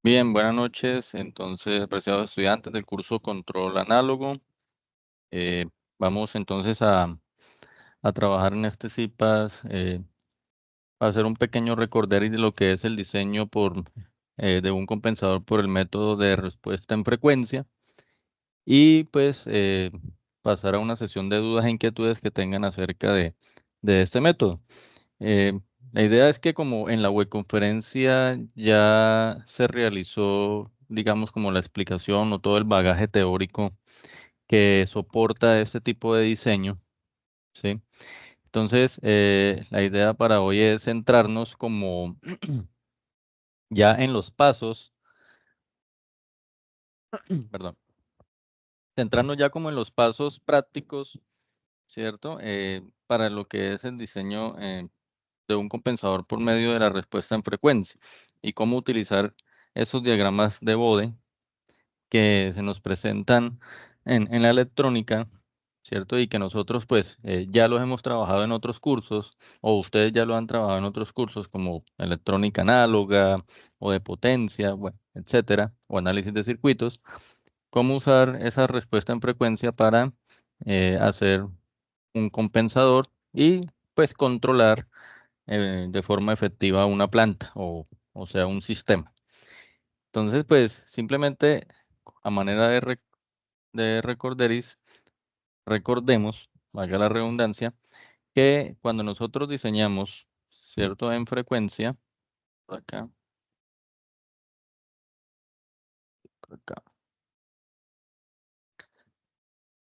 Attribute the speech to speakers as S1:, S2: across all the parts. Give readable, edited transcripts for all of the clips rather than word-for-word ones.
S1: Bien, buenas noches. Entonces, apreciados estudiantes del curso Control Análogo, eh, vamos entonces a trabajar en este CIPAS, para hacer un pequeño recorderis de lo que es el diseño de un compensador por el método de respuesta en frecuencia y pues pasar a una sesión de dudas e inquietudes que tengan acerca de este método. Eh, la idea es que como en la webconferencia ya se realizó, digamos, como la explicación o todo el bagaje teórico que soporta este tipo de diseño, ¿sí? Entonces, la idea para hoy es centrarnos como ya en los pasos, perdón, centrarnos ya como en los pasos prácticos, ¿cierto? Para lo que es el diseño de un compensador por medio de la respuesta en frecuencia y cómo utilizar esos diagramas de Bode que se nos presentan en la electrónica, ¿cierto? Y que nosotros pues ya los hemos trabajado en otros cursos o ustedes ya lo han trabajado en otros cursos como electrónica análoga o de potencia, bueno, etcétera, o análisis de circuitos, cómo usar esa respuesta en frecuencia para hacer un compensador y pues controlar de forma efectiva una planta o sea, un sistema. Entonces, pues simplemente a manera de recorderis, recordemos, valga la redundancia, que cuando nosotros diseñamos, ¿cierto? En frecuencia, por acá, por acá.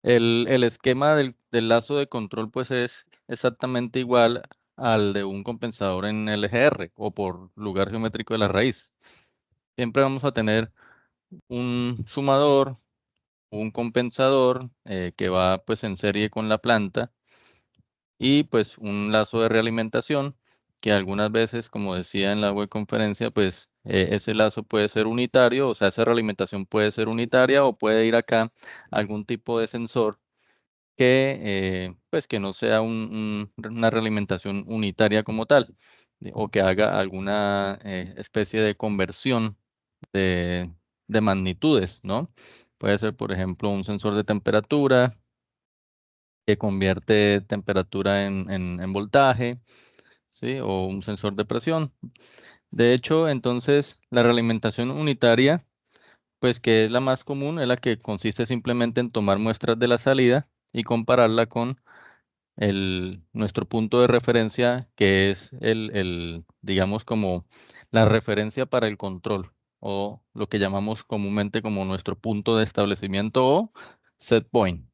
S1: El esquema del lazo de control pues es exactamente igual al de un compensador en LGR o por lugar geométrico de la raíz. Siempre vamos a tener un sumador, un compensador que va pues en serie con la planta y pues un lazo de realimentación que algunas veces, como decía en la web conferencia, pues ese lazo puede ser unitario, o sea, esa realimentación puede ser unitaria o puede ir acá algún tipo de sensor que pues que no sea una realimentación unitaria como tal o que haga alguna especie de conversión de, de magnitudes, ¿no? Puede ser, por ejemplo, un sensor de temperatura que convierte temperatura en voltaje, ¿sí? O un sensor de presión. De hecho, entonces, la realimentación unitaria, pues que es la más común, es la que consiste simplemente en tomar muestras de la salida y compararla con nuestro punto de referencia, que es digamos, como la referencia para el control, o lo que llamamos comúnmente como nuestro punto de establecimiento o set point.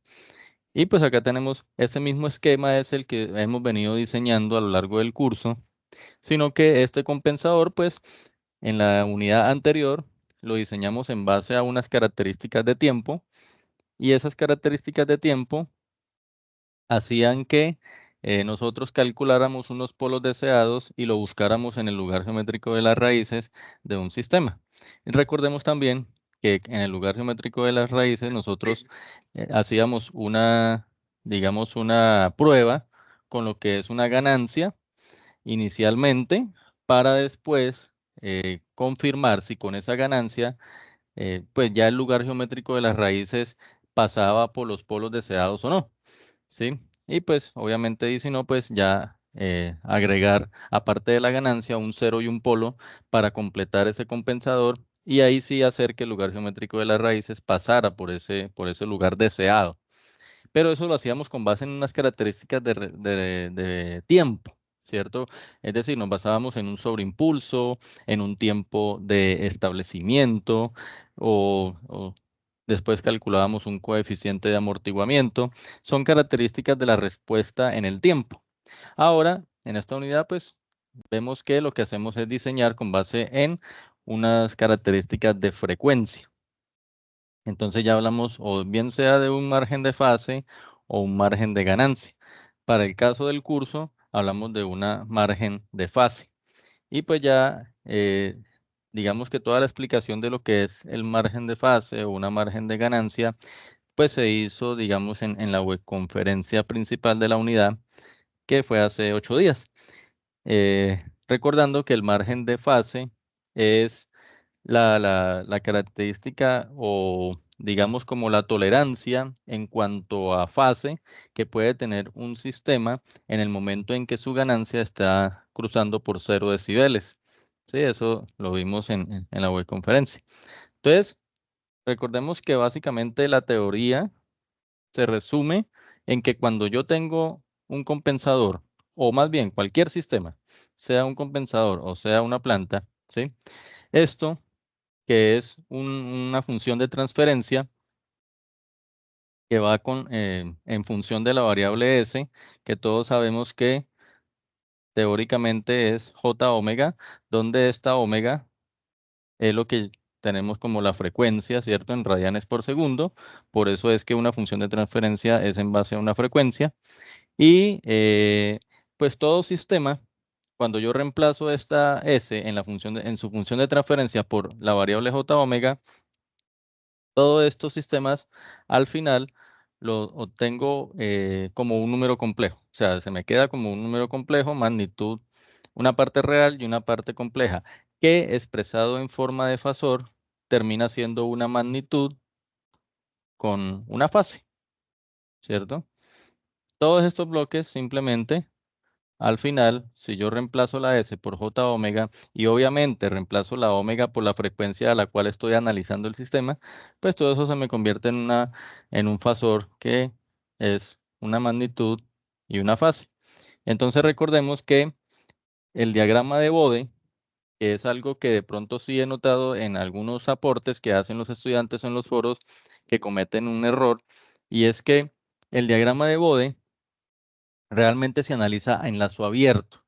S1: Y pues acá tenemos ese mismo esquema, es el que hemos venido diseñando a lo largo del curso, sino que este compensador, pues en la unidad anterior lo diseñamos en base a unas características de tiempo, y esas características de tiempo hacían que nosotros calculáramos unos polos deseados y lo buscáramos en el lugar geométrico de las raíces de un sistema. Y recordemos también que en el lugar geométrico de las raíces nosotros hacíamos digamos, una prueba con lo que es una ganancia inicialmente para después confirmar si con esa ganancia pues ya el lugar geométrico de las raíces pasaba por los polos deseados o no. ¿Sí? Y pues obviamente, y si no, pues ya agregar, aparte de la ganancia, un cero y un polo para completar ese compensador y ahí sí hacer que el lugar geométrico de las raíces pasara por ese lugar deseado. Pero eso lo hacíamos con base en unas características de tiempo, ¿cierto? Es decir, nos basábamos en un sobreimpulso, en un tiempo de establecimiento o después calculábamos un coeficiente de amortiguamiento. Son características de la respuesta en el tiempo. Ahora, en esta unidad, pues vemos que lo que hacemos es diseñar con base en unas características de frecuencia. Entonces ya hablamos o bien sea de un margen de fase o un margen de ganancia. Para el caso del curso, hablamos de una margen de fase. Y pues ya, digamos que toda la explicación de lo que es el margen de fase o una margen de ganancia, pues se hizo, digamos, en la webconferencia principal de la unidad, que fue hace 8 días. Recordando que el margen de fase es la característica o digamos como la tolerancia en cuanto a fase que puede tener un sistema en el momento en que su ganancia está cruzando por 0 decibeles. Sí, eso lo vimos en la web conferencia. Entonces, recordemos que básicamente la teoría se resume en que cuando yo tengo un compensador, o más bien cualquier sistema, sea un compensador o sea una planta, ¿sí? Esto, que es una función de transferencia que va en función de la variable S, que todos sabemos que teóricamente es J omega, donde esta omega es lo que tenemos como la frecuencia, ¿cierto? En radianes por segundo. Por eso es que una función de transferencia es en base a una frecuencia. Y pues todo sistema, cuando yo reemplazo esta S en en su función de transferencia por la variable J omega, todos estos sistemas al final lo obtengo como un número complejo. O sea, se me queda como un número complejo, magnitud, una parte real y una parte compleja, que expresado en forma de fasor termina siendo una magnitud con una fase, ¿cierto? Todos estos bloques simplemente al final, si yo reemplazo la S por J omega y obviamente reemplazo la omega por la frecuencia a la cual estoy analizando el sistema, pues todo eso se me convierte en un fasor que es una magnitud y una fase. Entonces recordemos que el diagrama de Bode, que es algo que de pronto sí he notado en algunos aportes que hacen los estudiantes en los foros que cometen un error, y es que el diagrama de Bode realmente se analiza en lazo abierto.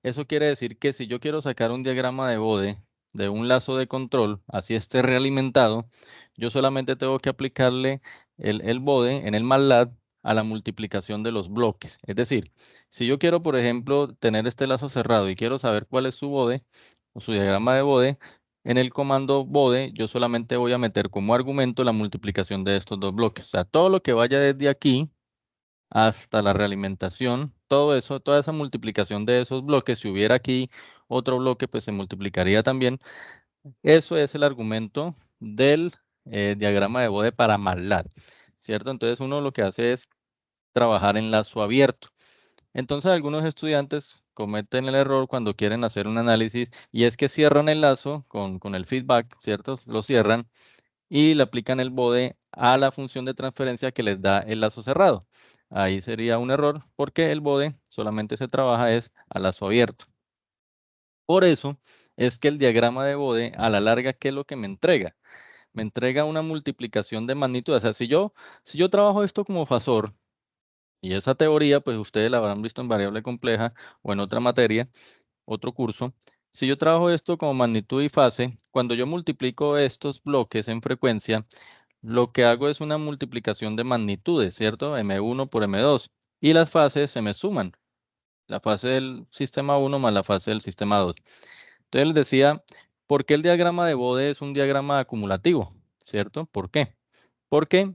S1: Eso quiere decir que si yo quiero sacar un diagrama de Bode de un lazo de control, así esté realimentado, yo solamente tengo que aplicarle el Bode en el MATLAB a la multiplicación de los bloques. Es decir, si yo quiero, por ejemplo, tener este lazo cerrado y quiero saber cuál es su Bode o su diagrama de Bode, en el comando Bode yo solamente voy a meter como argumento la multiplicación de estos dos bloques. O sea, todo lo que vaya desde aquí hasta la realimentación, todo eso, toda esa multiplicación de esos bloques, si hubiera aquí otro bloque, pues se multiplicaría también. Eso es el argumento del diagrama de Bode para MATLAB, ¿cierto? Entonces uno lo que hace es trabajar en lazo abierto. Entonces algunos estudiantes cometen el error cuando quieren hacer un análisis y es que cierran el lazo con el feedback, ¿cierto? Lo cierran y le aplican el bode a la función de transferencia que les da el lazo cerrado. Ahí sería un error porque el bode solamente se trabaja es a lazo abierto. Por eso es que el diagrama de bode a la larga, ¿qué es lo que me entrega? Me entrega una multiplicación de magnitud. O sea, si yo trabajo esto como fasor, y esa teoría, pues ustedes la habrán visto en variable compleja o en otra materia, otro curso. Si yo trabajo esto como magnitud y fase, cuando yo multiplico estos bloques en frecuencia, lo que hago es una multiplicación de magnitudes, ¿cierto? M1 por M2. Y las fases se me suman. La fase del sistema 1 más la fase del sistema 2. Entonces les decía, ¿por qué el diagrama de Bode es un diagrama acumulativo? ¿Cierto? ¿Por qué? Porque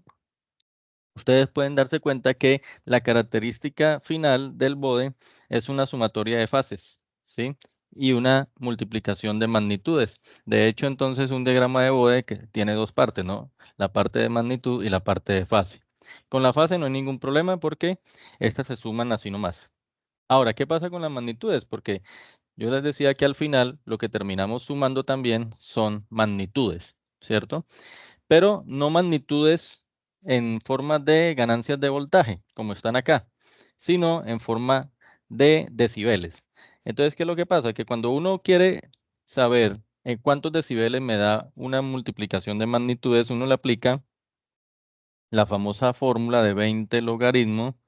S1: ustedes pueden darse cuenta que la característica final del bode es una sumatoria de fases, ¿sí? Y una multiplicación de magnitudes. De hecho, entonces un diagrama de bode que tiene dos partes, ¿no? La parte de magnitud y la parte de fase. Con la fase no hay ningún problema porque estas se suman así nomás. Ahora, ¿qué pasa con las magnitudes? Porque yo les decía que al final lo que terminamos sumando también son magnitudes, ¿cierto? Pero no magnitudes en forma de ganancias de voltaje, como están acá, sino en forma de decibeles. Entonces, ¿qué es lo que pasa? Que cuando uno quiere saber en cuántos decibeles me da una multiplicación de magnitudes, uno le aplica la famosa fórmula de 20 logaritmo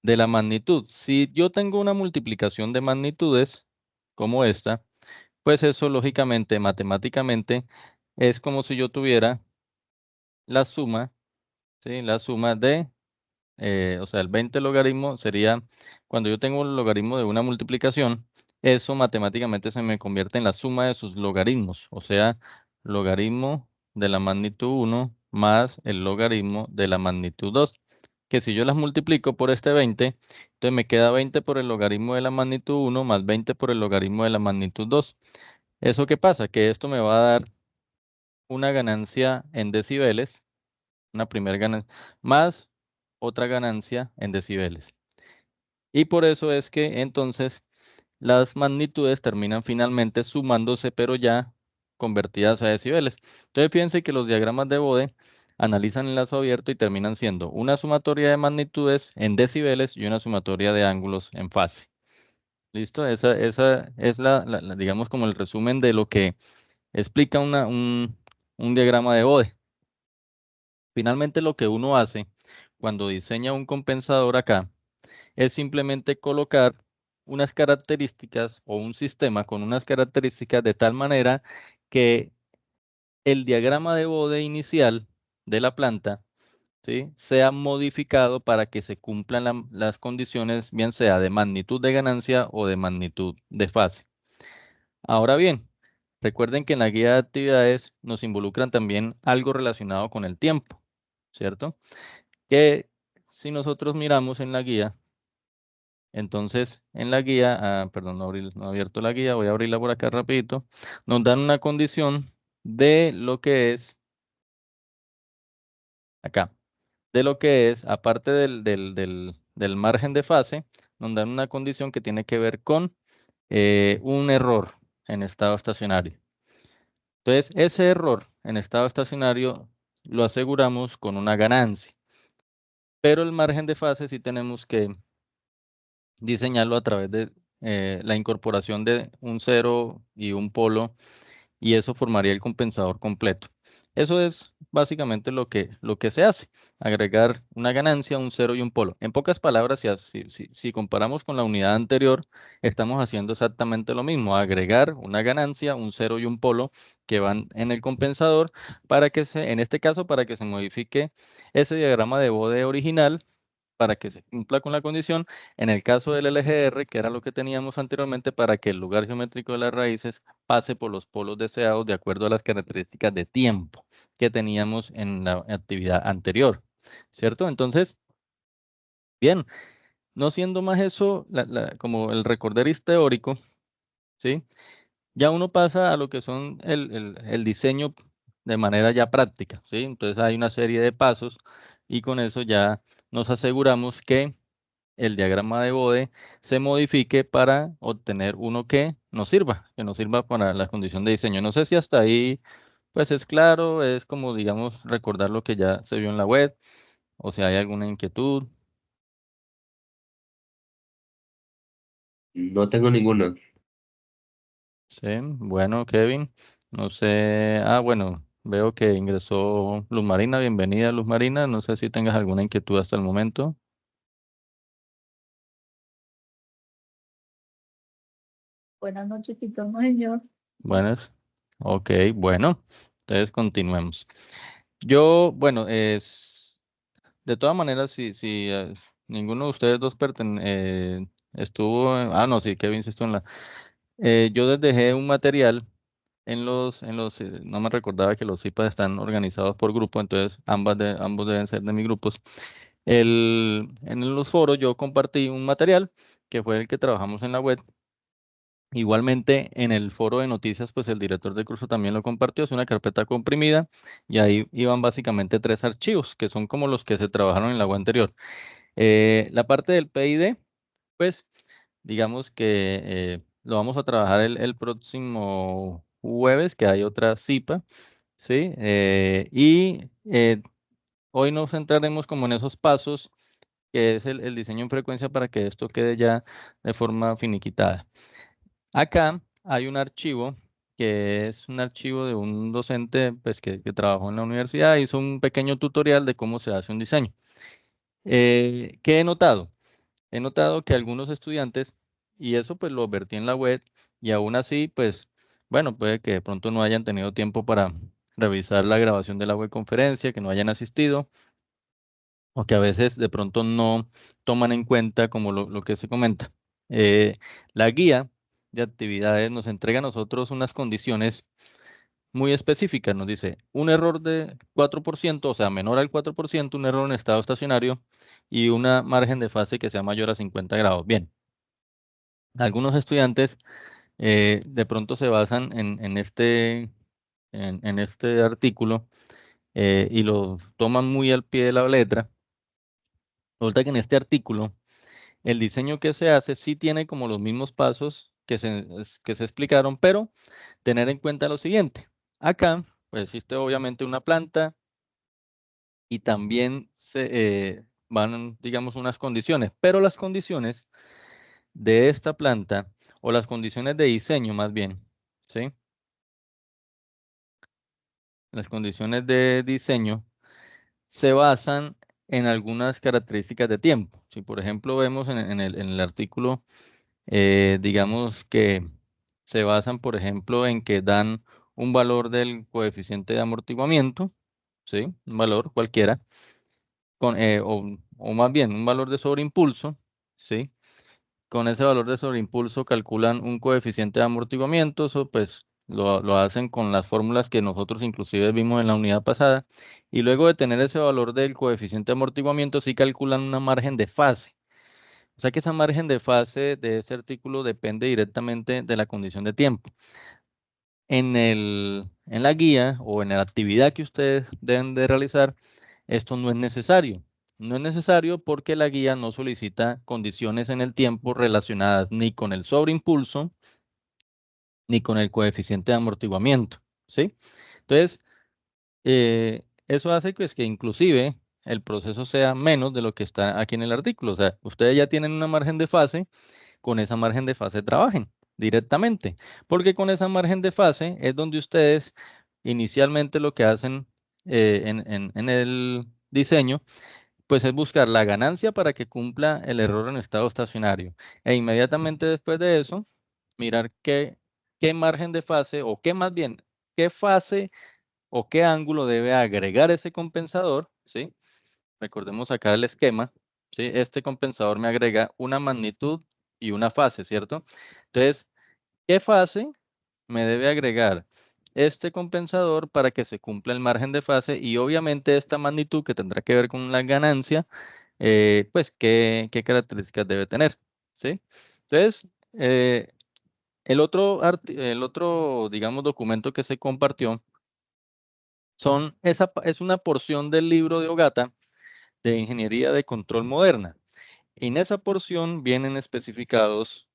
S1: de la magnitud. Si yo tengo una multiplicación de magnitudes como esta, pues eso lógicamente, matemáticamente, es como si yo tuviera la suma, ¿sí? La suma de, o sea, el 20 logaritmo sería, cuando yo tengo un logaritmo de una multiplicación, eso matemáticamente se me convierte en la suma de sus logaritmos, o sea, logaritmo de la magnitud 1 más el logaritmo de la magnitud 2, que si yo las multiplico por este 20, entonces me queda 20 por el logaritmo de la magnitud 1 más 20 por el logaritmo de la magnitud 2. ¿Eso qué pasa? Que esto me va a dar una ganancia en decibeles, una primera ganancia, más otra ganancia en decibeles. Y por eso es que entonces las magnitudes terminan finalmente sumándose, pero ya convertidas a decibeles. Entonces fíjense que los diagramas de Bode analizan el lazo abierto y terminan siendo una sumatoria de magnitudes en decibeles y una sumatoria de ángulos en fase. ¿Listo? Esa es digamos, como el resumen de lo que explica un diagrama de Bode. Finalmente, lo que uno hace cuando diseña un compensador acá es simplemente colocar unas características o un sistema con unas características de tal manera que el diagrama de Bode inicial de la planta, ¿sí?, sea modificado para que se cumplan las condiciones, bien sea de magnitud de ganancia o de magnitud de fase. Ahora bien, recuerden que en la guía de actividades nos involucran también algo relacionado con el tiempo, ¿cierto? Que si nosotros miramos en la guía, entonces en la guía, perdón, no he abierto la guía, voy a abrirla por acá rapidito, nos dan una condición de lo que es, acá, de lo que es, aparte del margen de fase, nos dan una condición que tiene que ver con un error en estado estacionario. Entonces, ese error en estado estacionario lo aseguramos con una ganancia, pero el margen de fase sí tenemos que diseñarlo a través de la incorporación de un cero y un polo, y eso formaría el compensador completo. Eso es básicamente lo que se hace, agregar una ganancia, un cero y un polo. En pocas palabras, si comparamos con la unidad anterior, estamos haciendo exactamente lo mismo, agregar una ganancia, un cero y un polo que van en el compensador para que en este caso, para que se modifique ese diagrama de Bode original para que se cumpla con la condición, en el caso del LGR, que era lo que teníamos anteriormente, para que el lugar geométrico de las raíces pase por los polos deseados de acuerdo a las características de tiempo que teníamos en la actividad anterior, ¿cierto? Entonces, bien, no siendo más eso como el recorderis teórico, ¿sí? Ya uno pasa a lo que son el diseño de manera ya práctica, ¿sí? Entonces hay una serie de pasos y con eso ya nos aseguramos que el diagrama de Bode se modifique para obtener uno que nos sirva para la condición de diseño. No sé si hasta ahí pues es claro, es como digamos recordar lo que ya se vio en la web o si hay alguna inquietud.
S2: No tengo ninguna.
S1: Sí, bueno, Kevin, no sé, bueno, veo que ingresó Luz Marina, bienvenida Luz Marina, no sé si tengas alguna inquietud hasta el momento.
S3: Buenas noches, Tito Señor.
S1: Buenas, ok, bueno, entonces continuemos. Yo, bueno, de todas maneras, si ninguno de ustedes dos estuvo, no, sí, Kevin sí estuvo yo les dejé un material no me recordaba que los CIPAS están organizados por grupo, entonces ambos deben ser de mis grupos. En los foros yo compartí un material que fue el que trabajamos en la web. Igualmente, en el foro de noticias, pues el director del curso también lo compartió, es una carpeta comprimida y ahí iban básicamente 3 archivos, que son como los que se trabajaron en la web anterior. La parte del PID, pues digamos que lo vamos a trabajar el próximo jueves, que hay otra CIPA, ¿sí? Hoy nos centraremos como en esos pasos, que es el diseño en frecuencia para que esto quede ya de forma finiquitada. Acá hay un archivo que es un archivo de un docente pues, que trabajó en la universidad, hizo un pequeño tutorial de cómo se hace un diseño. ¿Qué he notado? He notado que algunos estudiantes, y eso pues lo vertí en la web, y aún así, pues, bueno, puede que de pronto no hayan tenido tiempo para revisar la grabación de la web conferencia, que no hayan asistido, o que a veces de pronto no toman en cuenta como lo que se comenta. La guía de actividades nos entrega a nosotros unas condiciones muy específicas. Nos dice un error de 4%, o sea, menor al 4%, un error en estado estacionario y una margen de fase que sea mayor a 50 grados. Bien, algunos estudiantes de pronto se basan en este artículo y lo toman muy al pie de la letra. Resulta que en este artículo el diseño que se hace sí tiene como los mismos pasos que se explicaron, pero tener en cuenta lo siguiente. Acá pues existe obviamente una planta y también van, digamos, unas condiciones, pero las condiciones de esta planta, o las condiciones de diseño más bien, ¿sí? Las condiciones de diseño se basan en algunas características de tiempo. Si por ejemplo vemos en el artículo, digamos que se basan, por ejemplo, en que dan un valor del coeficiente de amortiguamiento, ¿sí? Un valor cualquiera, o más bien un valor de sobreimpulso, ¿sí? Con ese valor de sobreimpulso calculan un coeficiente de amortiguamiento, eso pues lo hacen con las fórmulas que nosotros inclusive vimos en la unidad pasada, y luego de tener ese valor del coeficiente de amortiguamiento, sí calculan una margen de fase. O sea que esa margen de fase de ese artículo depende directamente de la condición de tiempo. En la guía o en la actividad que ustedes deben de realizar, esto no es necesario. No es necesario porque la guía no solicita condiciones en el tiempo relacionadas ni con el sobreimpulso ni con el coeficiente de amortiguamiento, ¿sí? Entonces, eso hace pues, que inclusive el proceso sea menos de lo que está aquí en el artículo. O sea, ustedes ya tienen una margen de fase, con esa margen de fase trabajen directamente, porque con esa margen de fase es donde ustedes inicialmente lo que hacen en el diseño, pues es buscar la ganancia para que cumpla el error en estado estacionario. E inmediatamente después de eso, mirar qué margen de fase, o qué más bien, qué fase o qué ángulo debe agregar ese compensador, ¿sí? Recordemos acá el esquema, ¿sí? Este compensador me agrega una magnitud y una fase, ¿cierto? Entonces, ¿qué fase me debe agregar este compensador para que se cumpla el margen de fase? Y obviamente esta magnitud que tendrá que ver con la ganancia, pues, ¿qué características debe tener? ¿Sí? Entonces, el otro, digamos, documento que se compartió es una porción del libro de Ogata de Ingeniería de Control Moderna. En esa porción vienen especificados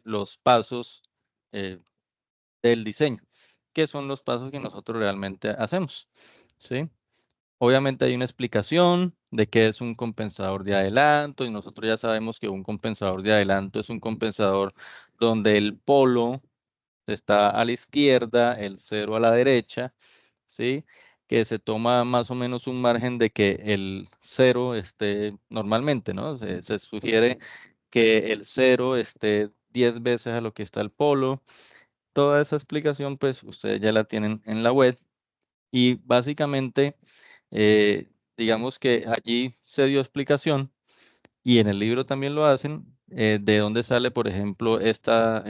S1: los pasos eh, del diseño, que son los pasos que nosotros realmente hacemos, ¿sí? Obviamente hay una explicación de qué es un compensador de adelanto, y nosotros ya sabemos que un compensador de adelanto es un compensador donde el polo está a la izquierda, el cero a la derecha, ¿sí? Que se toma más o menos un margen de que el cero esté normalmente, ¿no? Se sugiere que el cero esté 10 veces a lo que está el polo. Toda esa explicación, pues ustedes ya la tienen en la web, y básicamente, digamos que allí se dio explicación, y en el libro también lo hacen, de dónde sale, por ejemplo, esta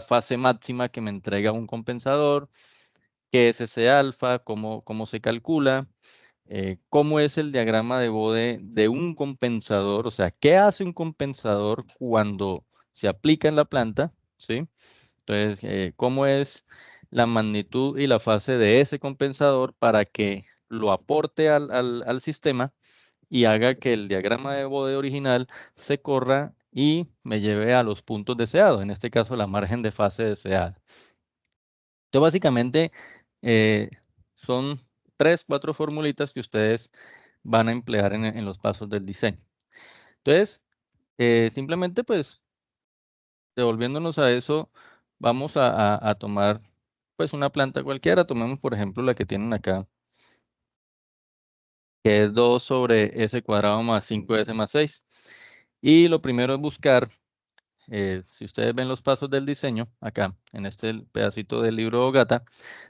S1: fase máxima que me entrega un compensador, qué es ese alfa, cómo se calcula, cómo es el diagrama de Bode de un compensador, o sea, qué hace un compensador cuando se aplica en la planta, ¿sí? Entonces, cómo es la magnitud y la fase de ese compensador para que lo aporte al sistema y haga que el diagrama de Bode original se corra y me lleve a los puntos deseados, en este caso la margen de fase deseada. Entonces, básicamente, eh, son 3, 4 formulitas que ustedes van a emplear en los pasos del diseño. Entonces, simplemente, pues, devolviéndonos a eso, vamos a tomar, pues, una planta cualquiera. Tomemos, por ejemplo, la que tienen acá, que es 2 sobre s cuadrado más 5s más 6. Y lo primero es buscar, si ustedes ven los pasos del diseño, acá, en este pedacito del libro de Ogata,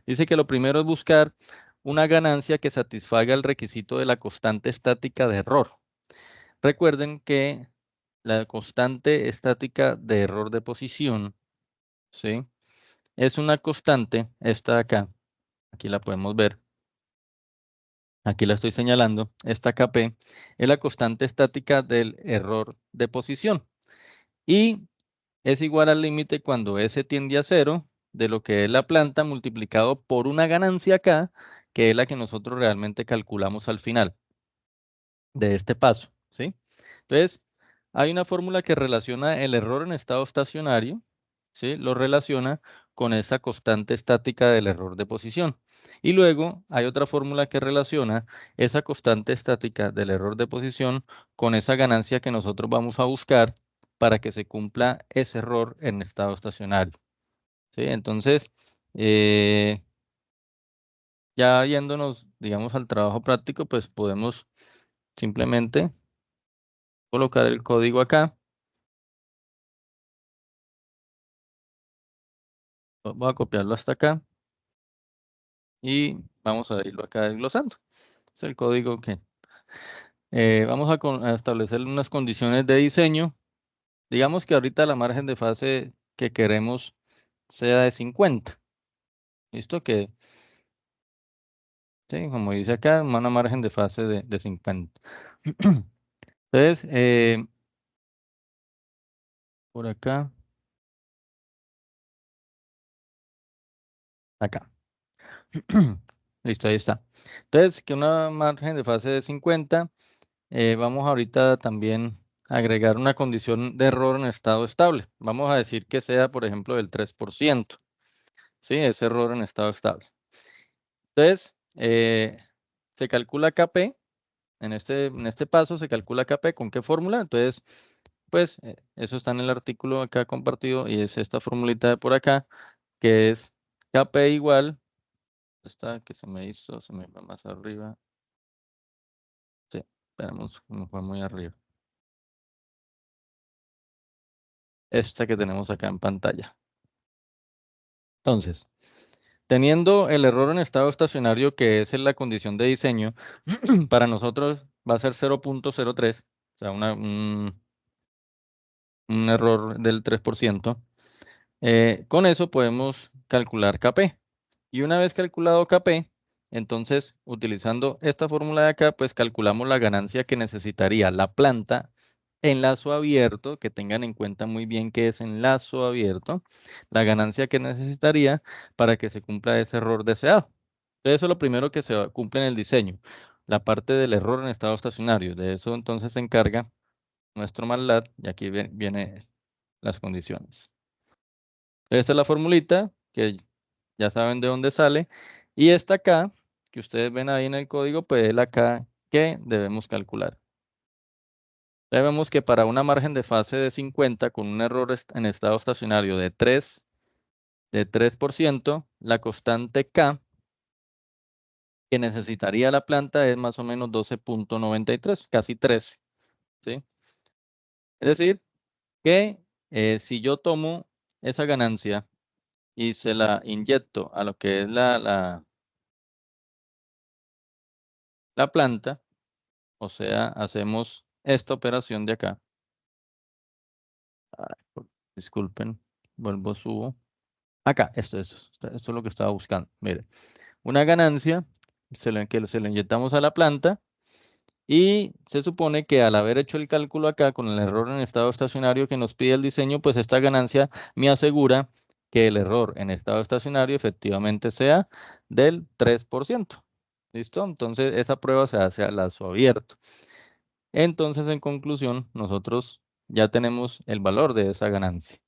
S1: dice que lo primero es buscar una ganancia que satisfaga el requisito de la constante estática de error. Recuerden que la constante estática de error de posición, ¿sí? Es una constante, esta de acá, aquí la podemos ver, aquí la estoy señalando, esta Kp es la constante estática del error de posición. Y es igual al límite cuando S tiende a 0 de lo que es la planta multiplicado por una ganancia K, que es la que nosotros realmente calculamos al final de este paso, ¿sí? Entonces, hay una fórmula que relaciona el error en estado estacionario, ¿sí? Lo relaciona con esa constante estática del error de posición. Y luego hay otra fórmula que relaciona esa constante estática del error de posición con esa ganancia que nosotros vamos a buscar para que se cumpla ese error en estado estacionario, ¿sí? Entonces, eh, ya yéndonos, digamos, al trabajo práctico, pues podemos simplemente colocar el código acá. Voy a copiarlo hasta acá y vamos a irlo acá desglosando. Es el código que vamos a establecer unas condiciones de diseño. Digamos que ahorita la margen de fase que queremos sea de 50. ¿Listo? Que, sí, como dice acá, una margen de fase de 50. Entonces, por acá, acá. Listo, ahí está. Entonces, que una margen de fase de 50. Vamos ahorita también a agregar una condición de error en estado estable. Vamos a decir que sea, por ejemplo, del 3%. ¿Sí? Ese error en estado estable. Entonces, se calcula KP. En este paso se calcula KP. ¿Con qué fórmula? Entonces, pues, eso está en el artículo acá compartido y es esta formulita de por acá, que es KP igual. Esta que se me hizo, se me va más arriba. Sí, esperamos, me fue muy arriba. Esta que tenemos acá en pantalla. Entonces, teniendo el error en estado estacionario, que es en la condición de diseño, para nosotros va a ser 0.03, o sea, un error del 3%. Con eso podemos calcular KP. Y una vez calculado KP, entonces, utilizando esta fórmula de acá, pues calculamos la ganancia que necesitaría la planta en lazo abierto, que tengan en cuenta muy bien que es en lazo abierto, la ganancia que necesitaría para que se cumpla ese error deseado. Entonces, eso es lo primero que se cumple en el diseño, la parte del error en estado estacionario. De eso entonces se encarga nuestro MATLAB y aquí viene las condiciones. Esta es la formulita que ya saben de dónde sale. Y esta acá, que ustedes ven ahí en el código, pues es la K que debemos calcular. Ya vemos que para una margen de fase de 50 con un error en estado estacionario de 3%, la constante K que necesitaría la planta es más o menos 12.93, casi 13, ¿sí? Es decir, que si yo tomo esa ganancia y se la inyecto a lo que es la planta, o sea, hacemos esta operación de acá. Ay, disculpen, vuelvo, subo. Acá, esto es lo que estaba buscando. Mire, una ganancia que se le inyectamos a la planta y se supone que al haber hecho el cálculo acá con el error en estado estacionario que nos pide el diseño, pues esta ganancia me asegura que el error en estado estacionario efectivamente sea del 3%. ¿Listo? Entonces esa prueba se hace a lazo abierto. Entonces, en conclusión, nosotros ya tenemos el valor de esa ganancia.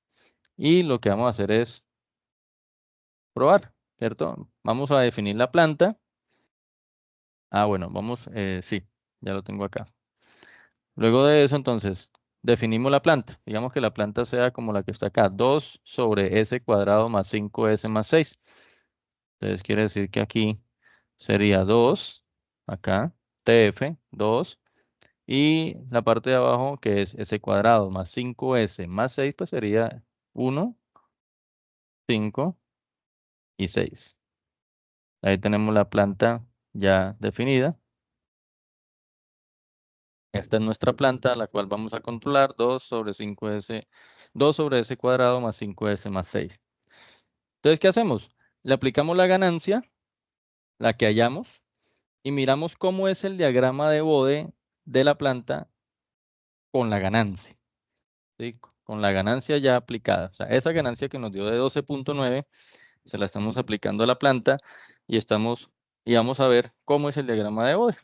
S1: Y lo que vamos a hacer es probar, ¿cierto? Vamos a definir la planta. Bueno, sí, ya lo tengo acá. Luego de eso, entonces, definimos la planta. Digamos que la planta sea como la que está acá, 2 sobre s cuadrado más 5s más 6. Entonces, quiere decir que aquí sería 2, acá, tf, 2. Y la parte de abajo, que es s cuadrado más 5s más 6, pues sería 1, 5 y 6. Ahí tenemos la planta ya definida. Esta es nuestra planta, la cual vamos a controlar 2 sobre 5s, 2 sobre s cuadrado más 5s más 6. Entonces, ¿qué hacemos? Le aplicamos la ganancia, la que hallamos, y miramos cómo es el diagrama de Bode de la planta con la ganancia, ¿sí? con la ganancia ya aplicada. O sea, esa ganancia que nos dio de 12.9 se la estamos aplicando a la planta y vamos a ver cómo es el diagrama de Bode.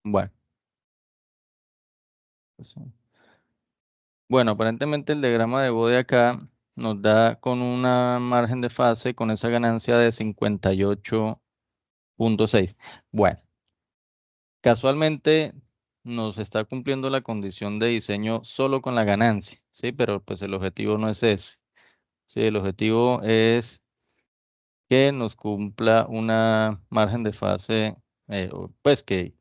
S1: Bueno, pues, bueno, aparentemente el diagrama de Bode acá nos da con una margen de fase con esa ganancia de 58.6. Bueno, casualmente nos está cumpliendo la condición de diseño solo con la ganancia, ¿sí? Pero pues el objetivo no es ese. Sí, el objetivo es que nos cumpla una margen de fase, pues que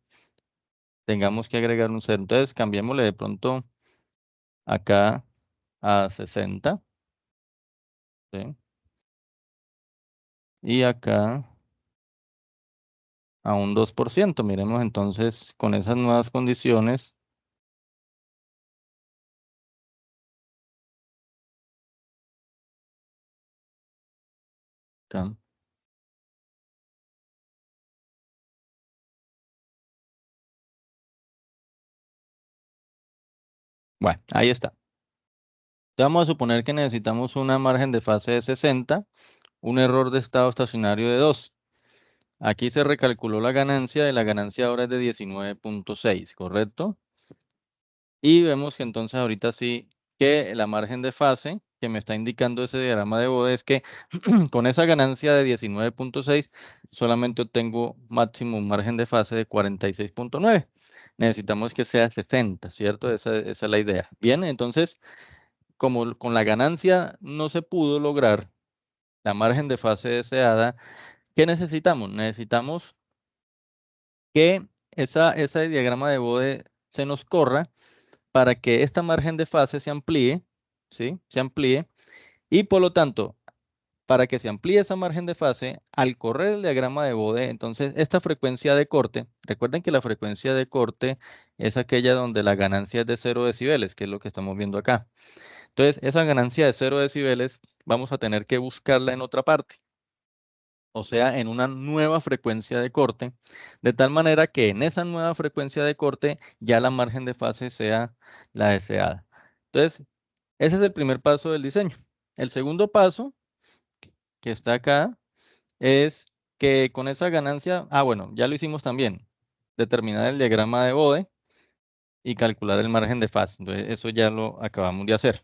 S1: tengamos que agregar un cero. Entonces, cambiémosle de pronto acá a 60, ¿sí? Y acá a un 2%. Miremos entonces con esas nuevas condiciones. Acá. Bueno, ahí está. Vamos a suponer que necesitamos una margen de fase de 60, un error de estado estacionario de 2. Aquí se recalculó la ganancia y la ganancia ahora es de 19.6, ¿correcto? Y vemos que entonces ahorita sí que la margen de fase que me está indicando ese diagrama de Bode es que con esa ganancia de 19.6 solamente obtengo máximo margen de fase de 46.9. Necesitamos que sea 60, ¿cierto? Esa es la idea. Bien, entonces, como con la ganancia no se pudo lograr la margen de fase deseada, ¿qué necesitamos? Necesitamos que ese diagrama de Bode se nos corra para que esta margen de fase se amplíe, ¿sí? Se amplíe y por lo tanto, para que se amplíe esa margen de fase, al correr el diagrama de Bode, entonces esta frecuencia de corte, recuerden que la frecuencia de corte es aquella donde la ganancia es de 0 decibeles, que es lo que estamos viendo acá. Entonces, esa ganancia de 0 decibeles vamos a tener que buscarla en otra parte, o sea, en una nueva frecuencia de corte, de tal manera que en esa nueva frecuencia de corte ya la margen de fase sea la deseada. Entonces, ese es el primer paso del diseño. El segundo paso, que está acá, es que con esa ganancia, bueno, ya lo hicimos también, determinar el diagrama de Bode y calcular el margen de fase. Entonces, eso ya lo acabamos de hacer.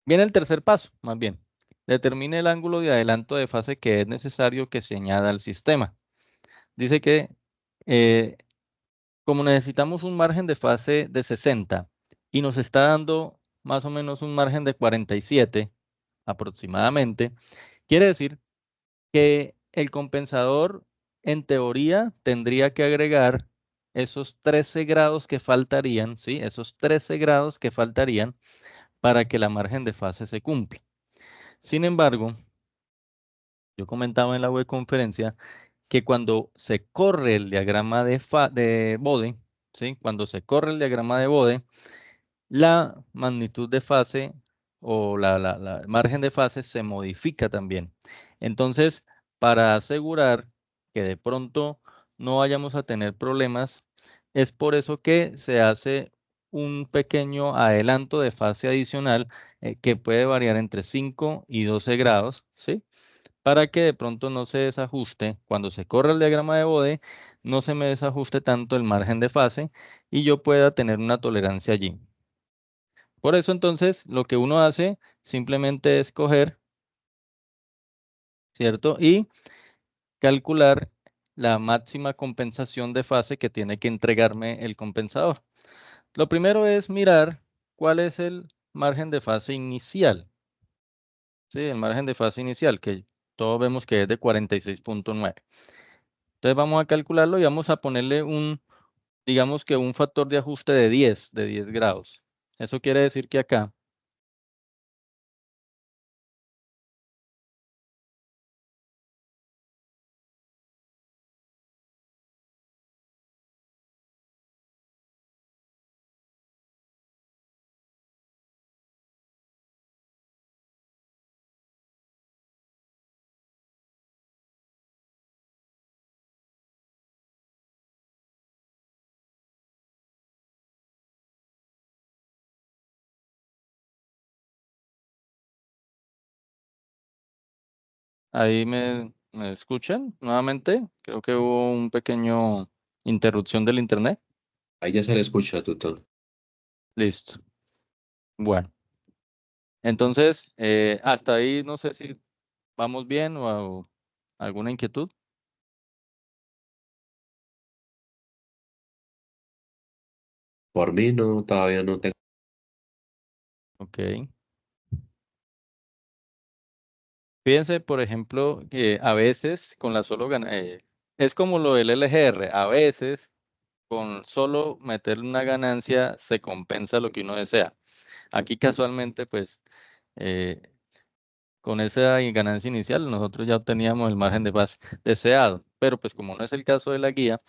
S1: Viene el tercer paso, más bien. Determine el ángulo de adelanto de fase que es necesario que se añada al sistema. Dice que eh, como necesitamos un margen de fase de 60 y nos está dando más o menos un margen de 47 aproximadamente, quiere decir que el compensador en teoría tendría que agregar esos 13 grados que faltarían, ¿sí? Esos 13 grados que faltarían para que la margen de fase se cumpla. Sin embargo, yo comentaba en la webconferencia que cuando se corre el diagrama de Bode, ¿sí? Cuando se corre el diagrama de Bode, la magnitud de fase o la margen de fase se modifica también. Entonces, para asegurar que de pronto no vayamos a tener problemas, es por eso que se hace un pequeño adelanto de fase adicional que puede variar entre 5 y 12 grados, ¿sí? Para que de pronto no se desajuste, cuando se corre el diagrama de Bode, no se me desajuste tanto el margen de fase y yo pueda tener una tolerancia allí. Por eso entonces lo que uno hace simplemente es coger, ¿cierto? Y calcular la máxima compensación de fase que tiene que entregarme el compensador. Lo primero es mirar cuál es el margen de fase inicial. Sí, el margen de fase inicial, que todos vemos que es de 46.9. Entonces vamos a calcularlo y vamos a ponerle digamos que un factor de ajuste de 10 grados. Eso quiere decir que acá Ahí me escuchan nuevamente. Creo que hubo un pequeño interrupción del internet.
S2: Ahí ya se le escucha, tutor.
S1: Listo. Bueno, entonces, hasta ahí no sé si vamos bien o alguna inquietud.
S2: Por mí no, todavía no tengo.
S1: Ok. Fíjense, por ejemplo, que a veces con la solo es como lo del LGR, a veces con solo meterle una ganancia se compensa lo que uno desea. Aquí casualmente, pues, eh, con esa ganancia inicial nosotros ya obteníamos el margen de base deseado, pero pues como no es el caso de la guía,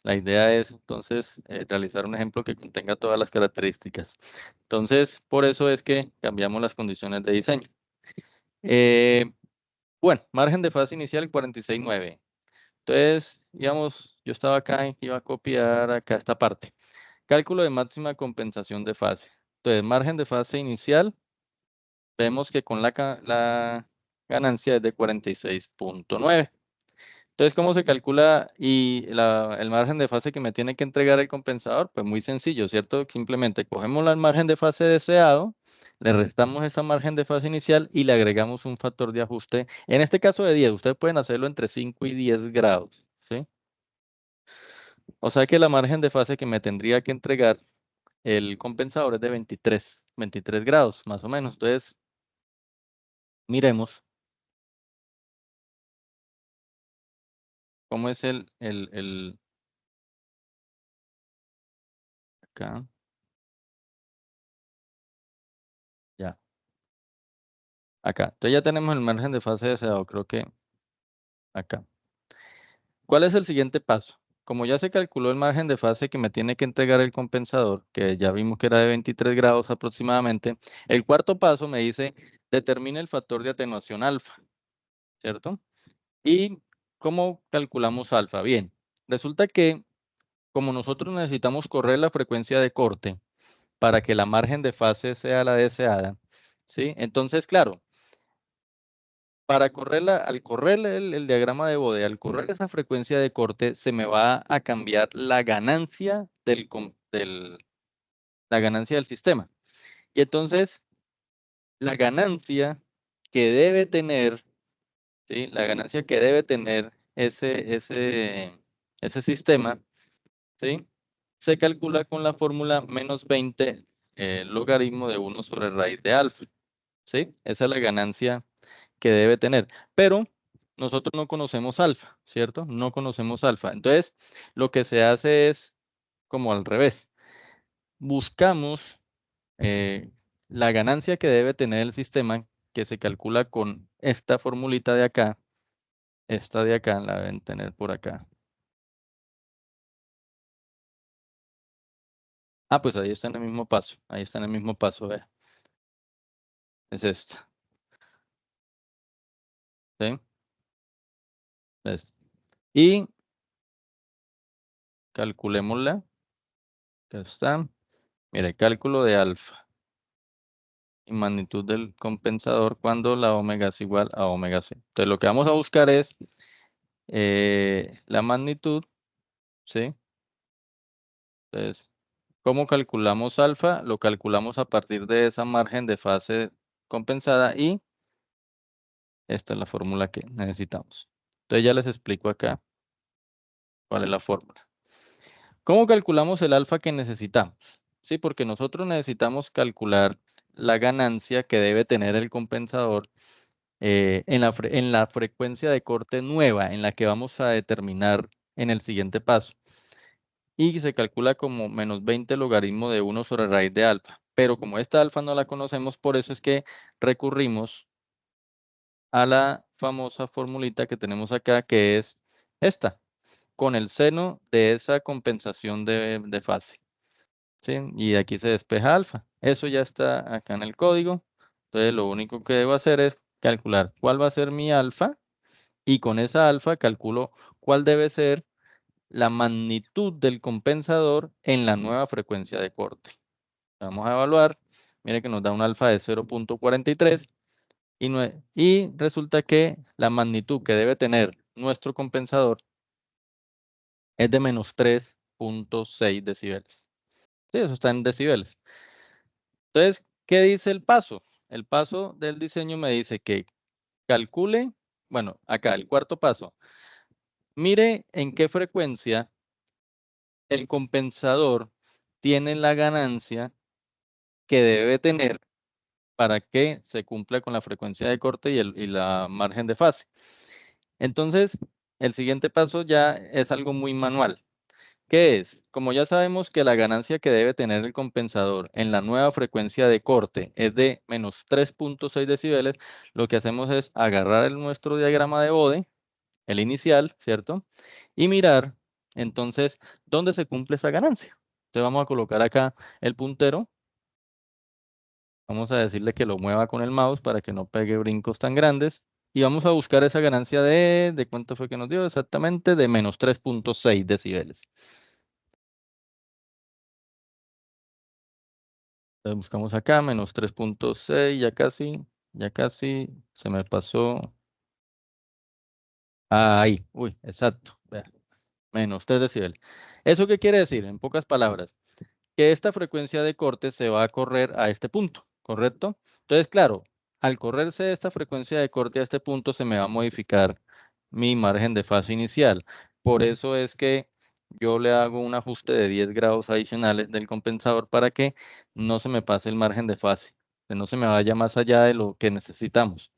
S1: la idea es entonces realizar un ejemplo que contenga todas las características. Entonces, por eso es que cambiamos las condiciones de diseño. Eh, bueno, margen de fase inicial 46.9. Entonces, digamos, yo estaba acá y iba a copiar acá esta parte. Cálculo de máxima compensación de fase. Entonces, margen de fase inicial, vemos que con la ganancia es de 46.9. Entonces, ¿cómo se calcula y el margen de fase que me tiene que entregar el compensador? Pues muy sencillo, ¿cierto? Simplemente cogemos el margen de fase deseado, le restamos esa margen de fase inicial y le agregamos un factor de ajuste, en este caso de 10. Ustedes pueden hacerlo entre 5 y 10 grados, ¿sí? O sea que la margen de fase que me tendría que entregar el compensador es de 23 grados, más o menos. Entonces, miremos cómo es acá, ya, acá. Entonces ya tenemos el margen de fase deseado, creo que acá. ¿Cuál es el siguiente paso? Como ya se calculó el margen de fase que me tiene que entregar el compensador, que ya vimos que era de 23 grados aproximadamente, el cuarto paso me dice, determine el factor de atenuación alfa, ¿cierto? ¿Y cómo calculamos alfa? Bien, resulta que como nosotros necesitamos correr la frecuencia de corte para que la margen de fase sea la deseada, ¿sí? Entonces, claro, para correrla, al correr el diagrama de Bode, al correr esa frecuencia de corte, se me va a cambiar la ganancia la ganancia del sistema. Y entonces, la ganancia que debe tener, ¿sí? La ganancia que debe tener ese sistema, ¿sí? Se calcula con la fórmula menos 20 logaritmo de 1 sobre raíz de alfa, ¿sí? Esa es la ganancia que debe tener. Pero nosotros no conocemos alfa, ¿cierto? No conocemos alfa. Entonces, lo que se hace es como al revés. Buscamos la ganancia que debe tener el sistema, que se calcula con esta formulita de acá. Esta de acá la deben tener por acá. Ah, pues ahí está en el mismo paso. Ahí está en el mismo paso, vea. Es esta. ¿Sí? Esta. Y calculémosla. Acá está. Mire, cálculo de alfa y magnitud del compensador cuando la omega es igual a omega c. Entonces, lo que vamos a buscar es la magnitud, ¿sí? Entonces, ¿cómo calculamos alfa? Lo calculamos a partir de esa margen de fase compensada y esta es la fórmula que necesitamos. Entonces, ya les explico acá cuál es la fórmula. ¿Cómo calculamos el alfa que necesitamos? Sí, porque nosotros necesitamos calcular la ganancia que debe tener el compensador en la frecuencia de corte nueva en la que vamos a determinar en el siguiente paso. Y se calcula como menos 20 logaritmo de 1 sobre raíz de alfa. Pero como esta alfa no la conocemos, por eso es que recurrimos a la famosa formulita que tenemos acá, que es esta, con el seno de esa compensación de fase. ¿Sí? Y aquí se despeja alfa. Eso ya está acá en el código. Entonces lo único que debo hacer es calcular cuál va a ser mi alfa y con esa alfa calculo cuál debe ser la magnitud del compensador en la nueva frecuencia de corte. Vamos a evaluar. Mire que nos da un alfa de 0.43. Y resulta que la magnitud que debe tener nuestro compensador es de menos 3.6 decibeles. Sí, eso está en decibeles. Entonces, ¿qué dice el paso? El paso del diseño me dice que calcule, bueno, acá el cuarto paso. Mire en qué frecuencia el compensador tiene la ganancia que debe tener para que se cumpla con la frecuencia de corte y la margen de fase. Entonces, el siguiente paso ya es algo muy manual. ¿Qué es? Como ya sabemos que la ganancia que debe tener el compensador en la nueva frecuencia de corte es de menos 3.6 decibeles, lo que hacemos es agarrar nuestro diagrama de Bode, el inicial, ¿cierto? Y mirar, entonces, dónde se cumple esa ganancia. Entonces vamos a colocar acá el puntero. Vamos a decirle que lo mueva con el mouse para que no pegue brincos tan grandes. Y vamos a buscar esa ganancia ¿de cuánto fue que nos dio? Exactamente de menos 3.6 decibeles. Entonces buscamos acá, menos 3.6, ya casi, se me pasó. Ahí, uy, exacto, vea, menos 3 decibeles. ¿Eso qué quiere decir? En pocas palabras, que esta frecuencia de corte se va a correr a este punto, ¿correcto? Entonces, claro, al correrse esta frecuencia de corte a este punto, se me va a modificar mi margen de fase inicial. Por eso es que yo le hago un ajuste de 10 grados adicionales del compensador para que no se me pase el margen de fase, que no se me vaya más allá de lo que necesitamos.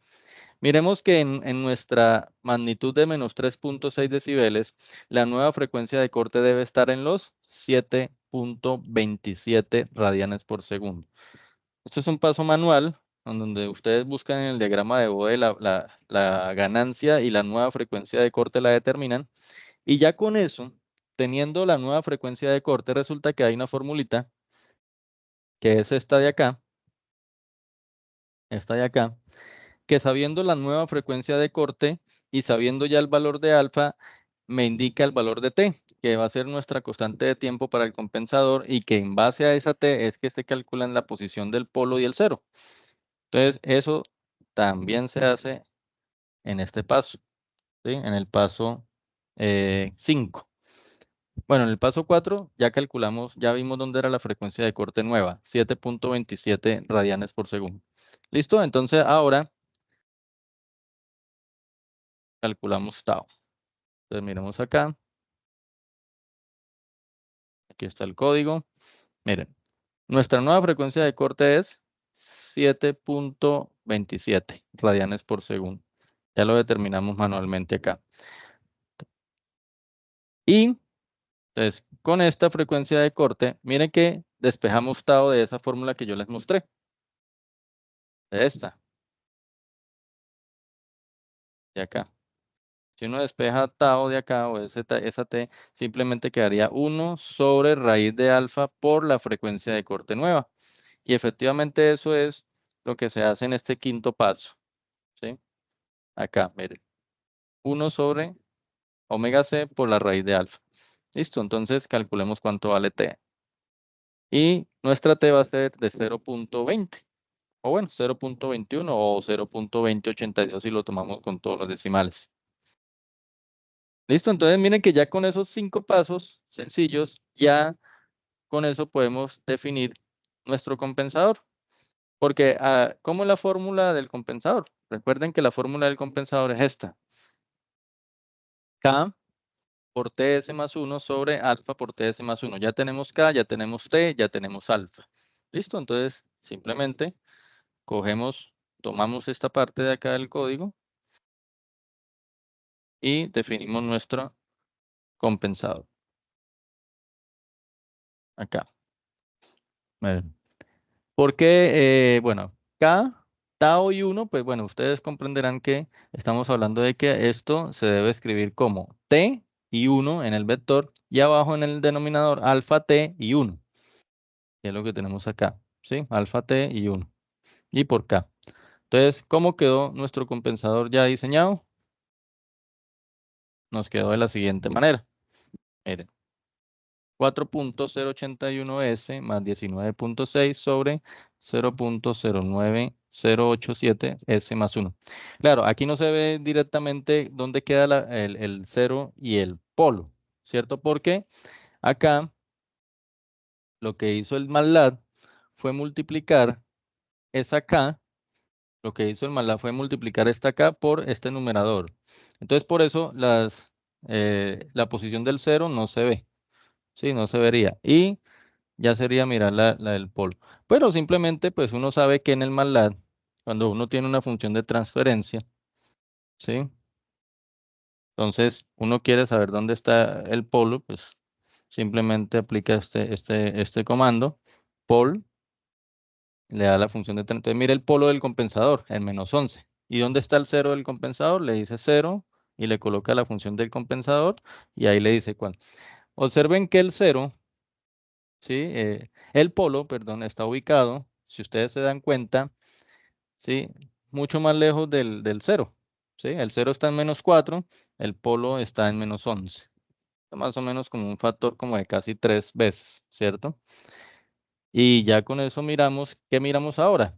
S1: Miremos que en nuestra magnitud de menos 3.6 decibeles, la nueva frecuencia de corte debe estar en los 7.27 radianes por segundo. Esto es un paso manual, en donde ustedes buscan en el diagrama de Bode la ganancia y la nueva frecuencia de corte la determinan. Y ya con eso, teniendo la nueva frecuencia de corte, resulta que hay una formulita, que es esta de acá, que sabiendo la nueva frecuencia de corte y sabiendo ya el valor de alfa, me indica el valor de t, que va a ser nuestra constante de tiempo para el compensador y que en base a esa t es que se calcula en la posición del polo y el cero. Entonces, eso también se hace en este paso, ¿sí? En el paso 5. Bueno, en el paso 4 ya calculamos, ya vimos dónde era la frecuencia de corte nueva, 7.27 radianes por segundo. ¿Listo? Entonces, ahora calculamos tau. Entonces miremos acá. Aquí está el código. Miren, nuestra nueva frecuencia de corte es 7.27 radianes por segundo. Ya lo determinamos manualmente acá. Y entonces, con esta frecuencia de corte, miren que despejamos tau de esa fórmula que yo les mostré. De esta. De acá. Si uno despeja tau de acá o esa t, simplemente quedaría 1 sobre raíz de alfa por la frecuencia de corte nueva. Y efectivamente eso es lo que se hace en este quinto paso. ¿Sí? Acá, miren. 1 sobre omega c por la raíz de alfa. Listo, entonces calculemos cuánto vale t. Y nuestra t va a ser de 0.20. O bueno, 0.21 o 0.2082 si lo tomamos con todos los decimales. Listo, entonces miren que ya con esos 5 pasos sencillos, ya con eso podemos definir nuestro compensador. Porque, ¿cómo es la fórmula del compensador? Recuerden que la fórmula del compensador es esta. K por Ts más 1 sobre alfa por Ts más 1. Ya tenemos K, ya tenemos T, ya tenemos alfa. ¿Listo? Entonces, simplemente tomamos esta parte de acá del código y definimos nuestro compensador. Acá. Miren. Porque, bueno, K, tau y 1, pues bueno, ustedes comprenderán que estamos hablando de que esto se debe escribir como T y 1 en el vector y abajo en el denominador alfa T y 1. Que es lo que tenemos acá, ¿sí? Alfa T y 1. Y por K. Entonces, ¿cómo quedó nuestro compensador ya diseñado? Nos quedó de la siguiente manera. Miren. 4.081S más 19.6 sobre 0.09087 S más 1. Claro, aquí no se ve directamente dónde queda el 0 y el polo, ¿cierto? Porque acá lo que hizo el MATLAB fue multiplicar esa K, lo que hizo el MATLAB fue multiplicar esta K por este numerador. Entonces, por eso la posición del 0 no se ve, ¿sí? No se vería. Y ya sería mirar la del polo. Pero simplemente, pues uno sabe que en el MATLAB, cuando uno tiene una función de transferencia, ¿sí? Entonces, uno quiere saber dónde está el polo, pues simplemente aplica este comando, pol, le da la función de transferencia. Entonces, mire el polo del compensador, en -11. ¿Y dónde está el 0 del compensador? Le dice 0 y le coloca la función del compensador y ahí le dice cuál. Observen que el 0, ¿sí? El polo, perdón, está ubicado, si ustedes se dan cuenta, ¿sí? Mucho más lejos del 0, ¿sí? El 0 está en -4, el polo está en -11. Más o menos como un factor como de casi 3 veces, ¿cierto? Y ya con eso miramos, ¿qué miramos ahora?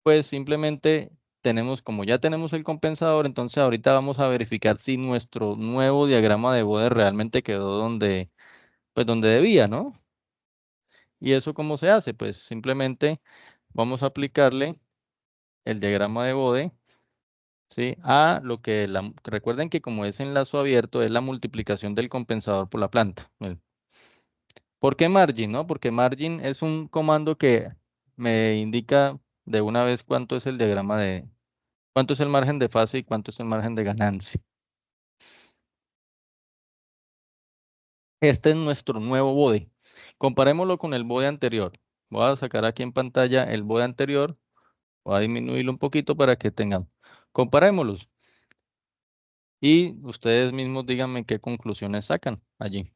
S1: Pues simplemente tenemos, como ya tenemos el compensador, entonces ahorita vamos a verificar si nuestro nuevo diagrama de Bode realmente quedó pues donde debía, ¿no? ¿Y eso cómo se hace? Pues simplemente vamos a aplicarle el diagrama de Bode, ¿sí? A lo que recuerden que como es enlazo abierto, es la multiplicación del compensador por la planta. ¿Por qué margin, no? Porque margin es un comando que me indica de una vez cuánto es el diagrama cuánto es el margen de fase y cuánto es el margen de ganancia. Este es nuestro nuevo bode. Comparémoslo con el bode anterior. Voy a sacar aquí en pantalla el bode anterior. Voy a disminuirlo un poquito para que tengan. Comparémoslos. Y ustedes mismos díganme qué conclusiones sacan allí.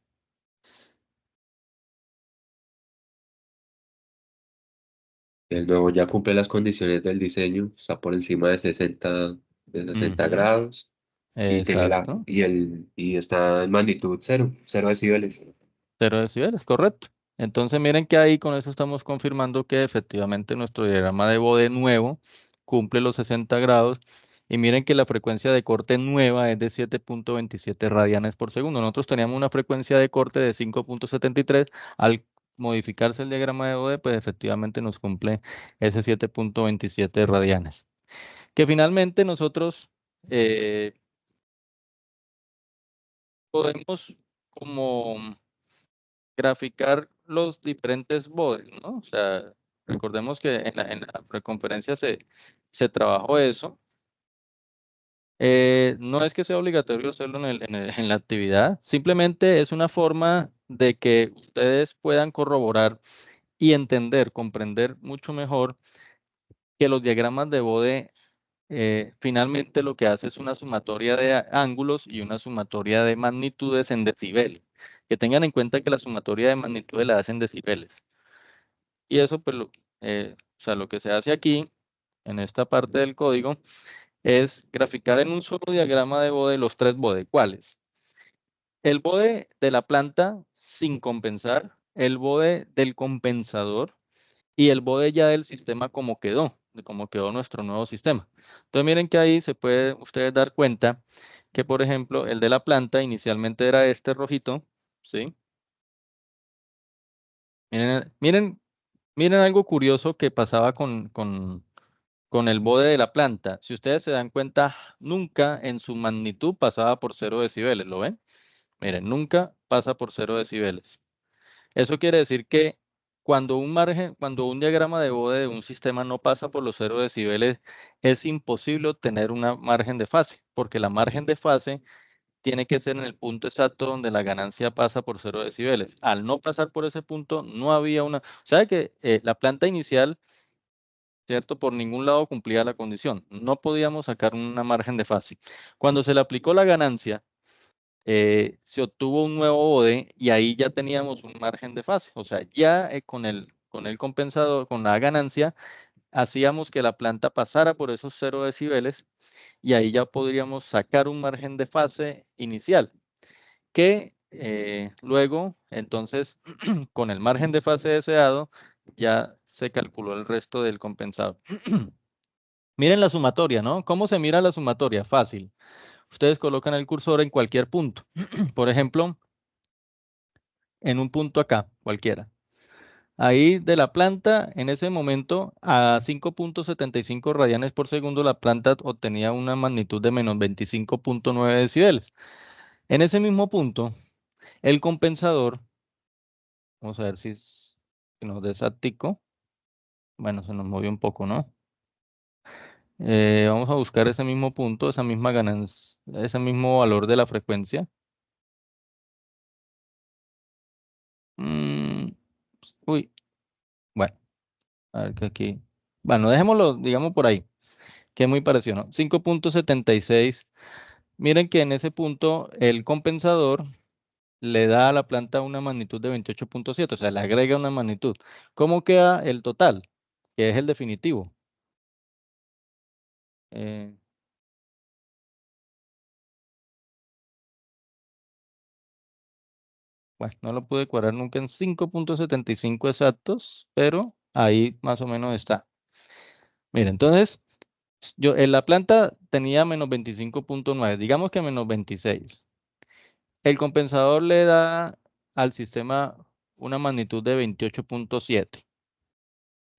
S2: El nuevo ya cumple las condiciones del diseño, está por encima de 60
S1: Ujú,
S2: grados y tiene
S1: exacto.
S2: y está en magnitud cero decibeles.
S1: 0 decibeles, correcto. Entonces miren que ahí con eso estamos confirmando que efectivamente nuestro diagrama de Bode nuevo cumple los 60 grados y miren que la frecuencia de corte nueva es de 7.27 radianes por segundo. Nosotros teníamos una frecuencia de corte de 5.73. Al modificarse el diagrama de Bode, pues efectivamente nos cumple ese 7.27 radianes. Que finalmente nosotros podemos como graficar los diferentes bodes, ¿no? O sea, recordemos que en la preconferencia se trabajó eso. No es que sea obligatorio hacerlo en la actividad, simplemente es una forma de que ustedes puedan corroborar y entender, comprender mucho mejor que los diagramas de bode finalmente lo que hace es una sumatoria de ángulos y una sumatoria de magnitudes en decibeles. Que tengan en cuenta que la sumatoria de magnitudes la hacen decibeles. Y eso, pues, o sea, lo que se hace aquí, en esta parte del código, es graficar en un solo diagrama de bode los 3 bode. ¿Cuáles? El bode de la planta sin compensar, el bode del compensador y el bode ya del sistema como quedó, de cómo quedó nuestro nuevo sistema. Entonces miren que ahí se puede ustedes dar cuenta que, por ejemplo, el de la planta inicialmente era este rojito, ¿sí? Miren, miren algo curioso que pasaba con el bode de la planta. Si ustedes se dan cuenta, nunca en su magnitud pasaba por 0 decibeles, ¿lo ven? Miren, nunca pasa por 0 decibeles. Eso quiere decir que cuando un diagrama de bode de un sistema no pasa por los 0 decibeles, es imposible obtener una margen de fase, porque la margen de fase tiene que ser en el punto exacto donde la ganancia pasa por 0 decibeles. Al no pasar por ese punto, no había una... O sea que la planta inicial, ¿cierto? Por ningún lado cumplía la condición. No podíamos sacar una margen de fase. Cuando se le aplicó la ganancia, se obtuvo un nuevo bode y ahí ya teníamos un margen de fase. O sea, ya con el compensador, con la ganancia, hacíamos que la planta pasara por esos 0 decibeles y ahí ya podríamos sacar un margen de fase inicial que luego, entonces, con el margen de fase deseado, ya se calculó el resto del compensador. Miren la sumatoria, ¿no? ¿Cómo se mira la sumatoria? Fácil. Ustedes colocan el cursor en cualquier punto. Por ejemplo, en un punto acá, cualquiera. Ahí de la planta, en ese momento, a 5.75 radianes por segundo, la planta obtenía una magnitud de menos 25.9 decibeles. En ese mismo punto, el compensador, vamos a ver si nos desactico. Bueno, se nos movió un poco, ¿no? Vamos a buscar ese mismo punto, esa misma ganancia, ese mismo valor de la frecuencia. Uy, bueno, a ver que aquí. Bueno, dejémoslo, digamos, por ahí, que es muy parecido, ¿no? 5.76. Miren que en ese punto el compensador le da a la planta una magnitud de 28.7, o sea, le agrega una magnitud. ¿Cómo queda el total? Que es el definitivo. Eh, bueno, no lo pude cuadrar nunca en 5.75 exactos, pero ahí más o menos está. Miren, entonces, yo, en la planta tenía menos 25.9, digamos que menos 26. El compensador le da al sistema una magnitud de 28.7,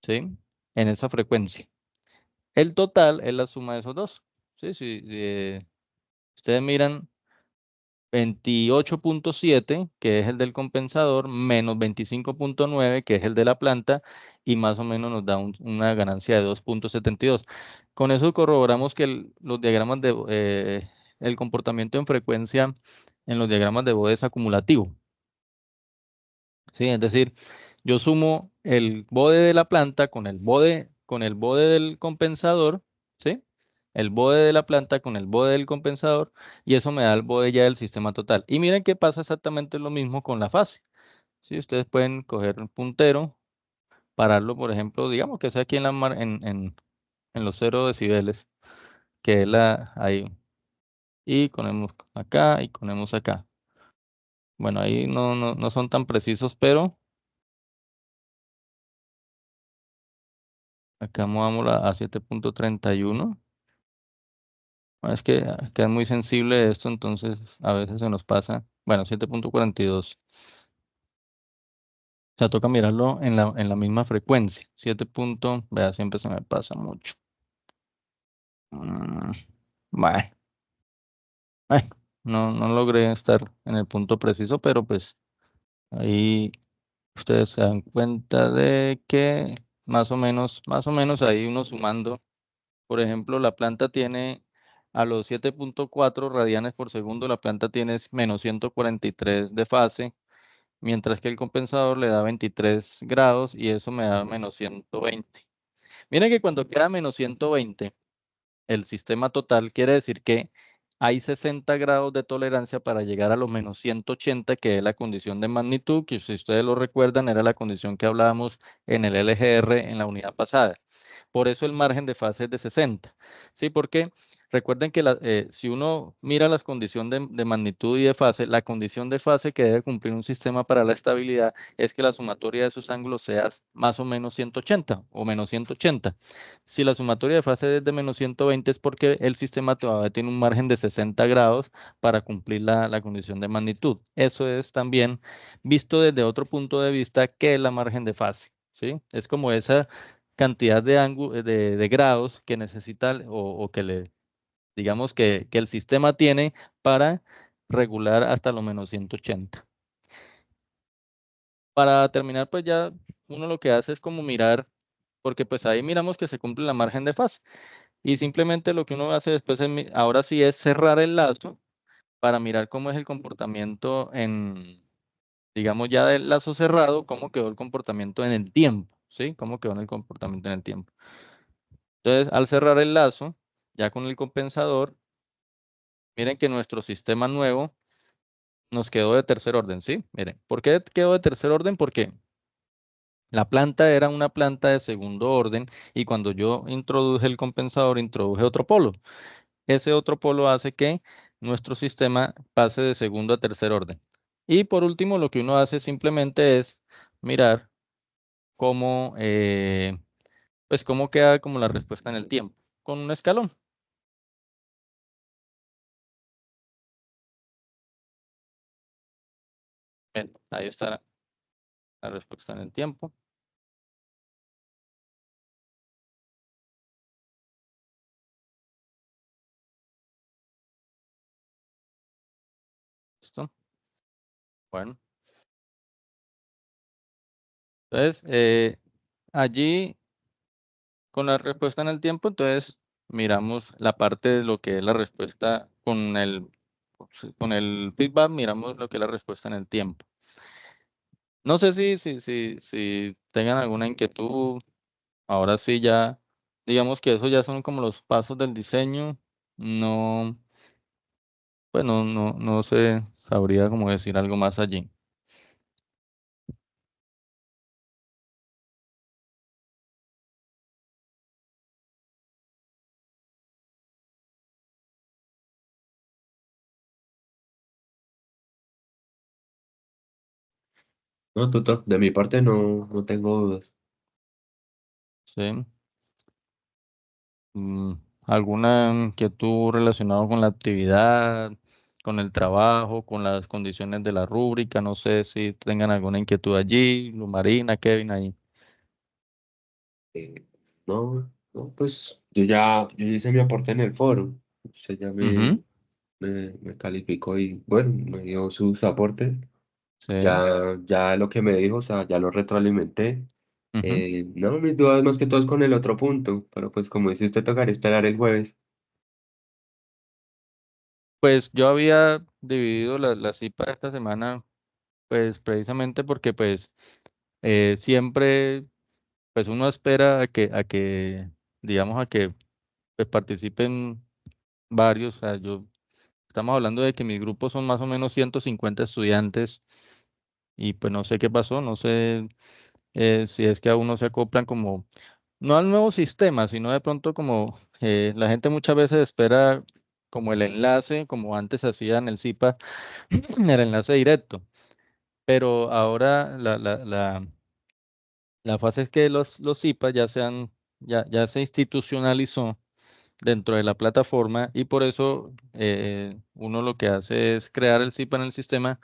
S1: ¿sí? En esa frecuencia. El total es la suma de esos dos. ¿Sí? Si ustedes miran 28.7, que es el del compensador, menos 25.9, que es el de la planta, y más o menos nos da una ganancia de 2.72. Con eso corroboramos que los diagramas el comportamiento en frecuencia en los diagramas de Bode es acumulativo. ¿Sí? Es decir, yo sumo el bode de la planta con el bode del compensador, ¿sí? El bode de la planta con el bode del compensador, y eso me da el bode ya del sistema total. Y miren que pasa exactamente lo mismo con la fase. ¿Sí? Ustedes pueden coger un puntero, pararlo, por ejemplo, digamos que sea aquí en los 0 decibeles, que es ahí, y ponemos acá y ponemos acá. Bueno, ahí no son tan precisos, pero acá movámosla a 7.31. Es que queda muy sensible esto, entonces a veces se nos pasa. Bueno, 7.42. O sea, toca mirarlo en la misma frecuencia. 7. Vea, siempre se me pasa mucho. Mm, Bueno, ay, no logré estar en el punto preciso, pero pues ahí ustedes se dan cuenta de que más o menos ahí uno sumando. Por ejemplo, la planta tiene a los 7.4 radianes por segundo, la planta tiene menos 143 de fase, mientras que el compensador le da 23 grados y eso me da menos 120. Miren que cuando queda menos 120, el sistema total quiere decir que hay 60 grados de tolerancia para llegar a los menos 180, que es la condición de magnitud, que si ustedes lo recuerdan era la condición que hablábamos en el LGR en la unidad pasada. Por eso el margen de fase es de 60. ¿Sí? Porque recuerden que si uno mira las condiciones de magnitud y de fase, la condición de fase que debe cumplir un sistema para la estabilidad es que la sumatoria de sus ángulos sea más o menos 180 o menos 180. Si la sumatoria de fase es de menos 120 es porque el sistema todavía tiene un margen de 60 grados para cumplir la condición de magnitud. Eso es también visto desde otro punto de vista que es la margen de fase. ¿Sí? Es como esa cantidad de grados que necesita o que digamos que el sistema tiene para regular hasta lo menos 180. Para terminar, pues ya uno lo que hace es como mirar, porque pues ahí miramos que se cumple la margen de fase. Y simplemente lo que uno hace después, ahora sí, es cerrar el lazo para mirar cómo es el comportamiento digamos ya del lazo cerrado, cómo quedó el comportamiento en el tiempo, ¿sí? Cómo quedó en el comportamiento en el tiempo. Entonces, al cerrar el lazo, ya con el compensador, miren que nuestro sistema nuevo nos quedó de tercer orden, ¿sí? Miren, ¿por qué quedó de tercer orden? Porque la planta era una planta de segundo orden y cuando yo introduje el compensador, introduje otro polo. Ese otro polo hace que nuestro sistema pase de segundo a tercer orden. Y por último, lo que uno hace simplemente es mirar cómo, pues cómo queda como la respuesta en el tiempo, con un escalón. Bien, ahí está la respuesta en el tiempo. ¿Listo? Bueno, entonces allí con la respuesta en el tiempo, entonces miramos la parte de lo que es la respuesta con el feedback, miramos lo que es la respuesta en el tiempo. No sé si tengan alguna inquietud. Ahora sí ya, digamos que eso ya son como los pasos del diseño. No, pues no sé, sabría cómo decir algo más allí.
S2: No, tutor, de mi parte no tengo dudas.
S1: Sí. ¿Alguna inquietud relacionada con la actividad, con el trabajo, con las condiciones de la rúbrica? No sé si tengan alguna inquietud allí, Luz Marina, Kevin, ahí.
S2: Eh, no, pues yo ya hice mi aporte en el foro. Usted ya
S1: Ujú,
S2: me calificó y bueno, me dio sus aportes.
S1: sí,
S2: Ya lo que me dijo, o sea, ya lo retroalimenté.
S1: ujú.
S2: No, mis dudas más que todo es con el otro punto, pero pues como dice usted, tocará esperar el jueves.
S1: Pues yo había dividido la CIPA esta semana, pues precisamente porque pues siempre, pues uno espera a que, digamos, a que pues, participen varios. O sea, estamos hablando de que mis grupos son más o menos 150 estudiantes y pues no sé qué pasó, no sé si es que aún no se acoplan como, no al nuevo sistema, sino de pronto como la gente muchas veces espera como el enlace, como antes hacía en el CIPA, el enlace directo, pero ahora la fase es que los CIPA ya se institucionalizó dentro de la plataforma y por eso uno lo que hace es crear el CIPA en el sistema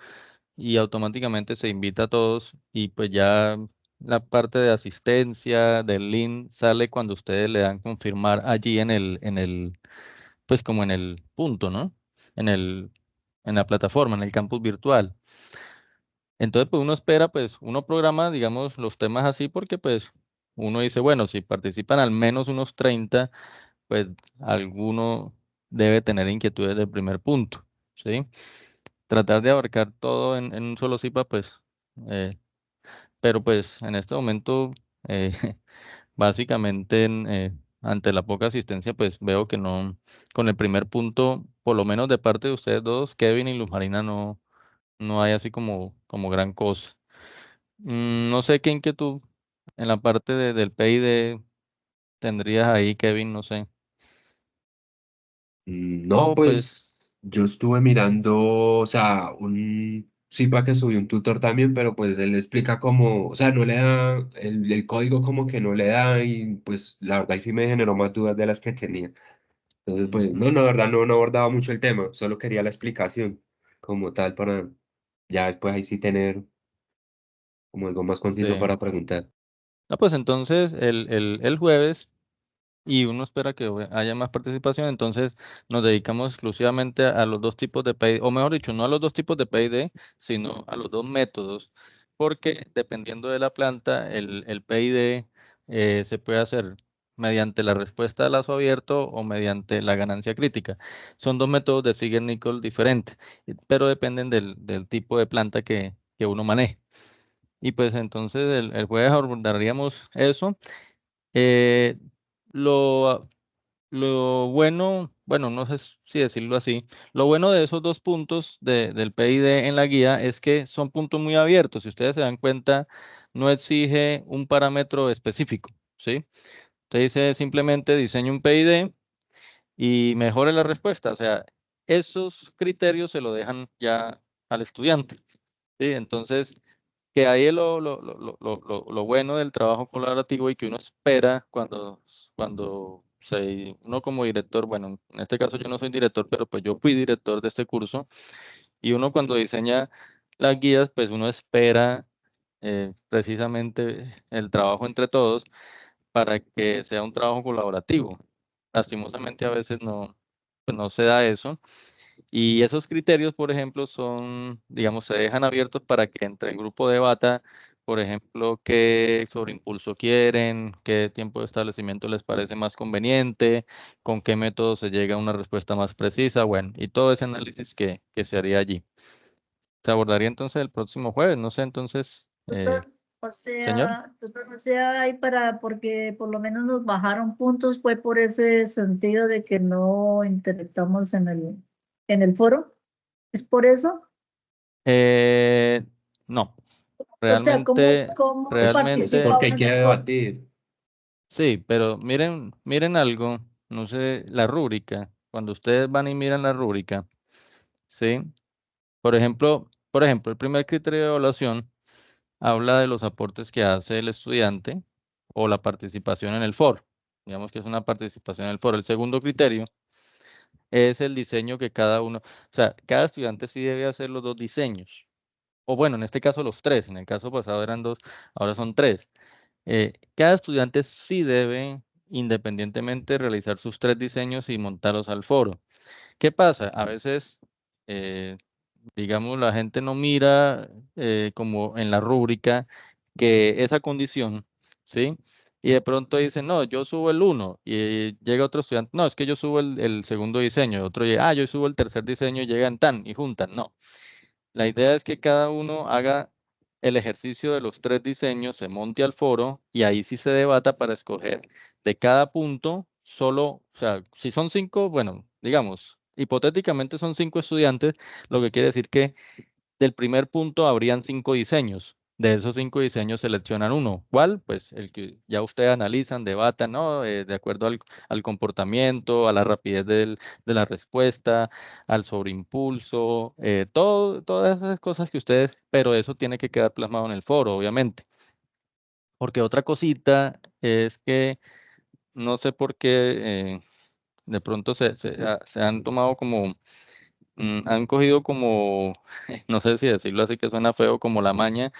S1: y automáticamente se invita a todos y pues ya la parte de asistencia del link sale cuando ustedes le dan confirmar allí pues como en el punto, ¿no? En el, en la plataforma, en el campus virtual. Entonces, pues uno espera, pues uno programa, digamos, los temas así porque pues uno dice, bueno, si participan al menos unos 30 pues alguno debe tener inquietudes del primer punto, ¿sí? Tratar de abarcar todo en un solo CIPA, pues, eh, pero pues en este momento, eh, básicamente, ante la poca asistencia, pues veo que no, con el primer punto, por lo menos de parte de ustedes dos, Kevin y Luz Marina, no hay así como gran cosa. No sé qué inquietud en la parte del PID tendrías ahí, Kevin, no sé.
S2: No,
S1: O pues,
S2: pues yo estuve mirando, o sea, sí para que subí un tutor también, pero pues él explica cómo, o sea, no le da, el código como que no le da y pues la verdad ahí sí me generó más dudas de las que tenía. Entonces, pues
S1: ujú,
S2: la verdad no abordaba mucho el tema, solo quería la explicación como tal para ya después ahí sí tener como algo más conciso
S1: sí.
S2: para preguntar.
S1: No, pues entonces el jueves y uno espera que haya más participación, entonces nos dedicamos exclusivamente a los dos tipos de PID, o mejor dicho, no a los dos tipos de PID, sino a los dos métodos, porque dependiendo de la planta, el PID se puede hacer mediante la respuesta de lazo abierto o mediante la ganancia crítica. Son dos métodos de Ziegler-Nichols diferentes, pero dependen del tipo de planta que uno maneje. Y pues entonces el jueves abordaríamos eso. Eh, lo, lo bueno, bueno, no sé si decirlo así, lo bueno de esos dos puntos del PID en la guía es que son puntos muy abiertos. Si ustedes se dan cuenta, no exige un parámetro específico, ¿sí? Usted dice simplemente diseñe un PID y mejore la respuesta. O sea, esos criterios se lo dejan ya al estudiante, ¿sí? Entonces, que ahí es lo bueno del trabajo colaborativo y que uno espera cuando uno como director, bueno, en este caso yo no soy director, pero pues yo fui director de este curso, y uno cuando diseña las guías, pues uno espera precisamente el trabajo entre todos para que sea un trabajo colaborativo. Lastimosamente a veces no, pues no se da eso. Y esos criterios, por ejemplo, son, digamos, se dejan abiertos para que entre el grupo debata, por ejemplo, qué sobreimpulso quieren, qué tiempo de establecimiento les parece más conveniente, con qué método se llega a una respuesta más precisa, bueno, y todo ese análisis que se haría allí. Se abordaría entonces el próximo jueves, no sé, entonces,
S3: Tutor,
S1: señor.
S3: o sea, hay porque por lo menos nos bajaron puntos, fue por ese sentido de que no interactuamos en el foro. ¿Es por eso?
S1: Eh, no,
S3: O sea,
S1: realmente,
S3: cómo
S2: Es
S1: realmente,
S2: porque
S3: participamos
S2: hay
S3: en
S2: que
S3: el foro?
S2: debatir.
S1: sí, pero miren algo, no sé, la rúbrica, cuando ustedes van y miran la rúbrica, ¿sí? Por ejemplo, el primer criterio de evaluación habla de los aportes que hace el estudiante o la participación en el foro. Digamos que es una participación en el foro. El segundo criterio es el diseño que cada uno, o sea, cada estudiante sí debe hacer los dos diseños. O bueno, en este caso los tres, en el caso pasado eran dos, ahora son tres. Cada estudiante sí debe independientemente realizar sus tres diseños y montarlos al foro. ¿Qué pasa? A veces, eh, digamos, la gente no mira como en la rúbrica que esa condición, ¿sí? Y de pronto dice, no, yo subo el uno y llega otro estudiante, no, es que yo subo el segundo diseño, otro llega, yo subo el tercer diseño y llegan tan y juntan, no. La idea es que cada uno haga el ejercicio de los tres diseños, se monte al foro y ahí sí se debata para escoger de cada punto solo, o sea, si son cinco, bueno, digamos, hipotéticamente son cinco estudiantes, lo que quiere decir que del primer punto habrían cinco diseños. De esos cinco diseños seleccionan uno. ¿Cuál? Pues el que ya ustedes analizan, debatan, ¿no? De acuerdo al comportamiento, a la rapidez de la respuesta, al sobreimpulso, todas esas cosas que ustedes, pero eso tiene que quedar plasmado en el foro, obviamente. Porque otra cosita es que no sé por qué de pronto se han tomado como han cogido como, no sé si decirlo así que suena feo, como la maña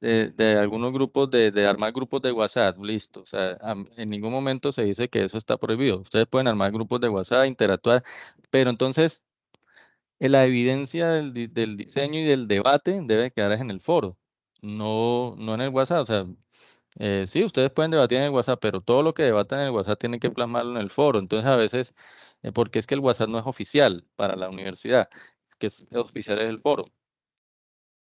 S1: de algunos grupos de armar grupos de WhatsApp, listo. O sea, en ningún momento se dice que eso está prohibido. Ustedes pueden armar grupos de WhatsApp, interactuar, pero entonces la evidencia del diseño y del debate debe quedar es en el foro, no en el WhatsApp. O sea, sí, ustedes pueden debatir en el WhatsApp, pero todo lo que debatan en el WhatsApp tienen que plasmarlo en el foro. Entonces, a veces, porque es que el WhatsApp no es oficial para la universidad, que es oficial es el foro.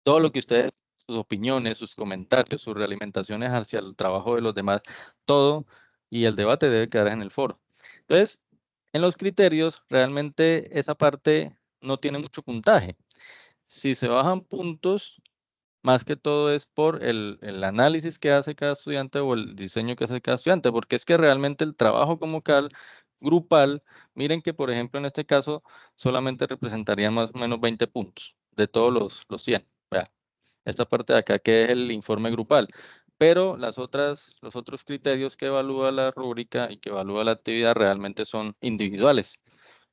S1: Todo lo que ustedes, sus opiniones, sus comentarios, sus realimentaciones hacia el trabajo de los demás, todo y el debate debe quedar en el foro. Entonces, en los criterios, realmente esa parte no tiene mucho puntaje. Si se bajan puntos, más que todo es por el análisis que hace cada estudiante o el diseño que hace cada estudiante, porque es que realmente el trabajo como tal, grupal, miren que por ejemplo en este caso solamente representaría más o menos 20 puntos de todos los 100. Vea, esta parte de acá que es el informe grupal, pero los otros criterios que evalúa la rúbrica y que evalúa la actividad realmente son individuales.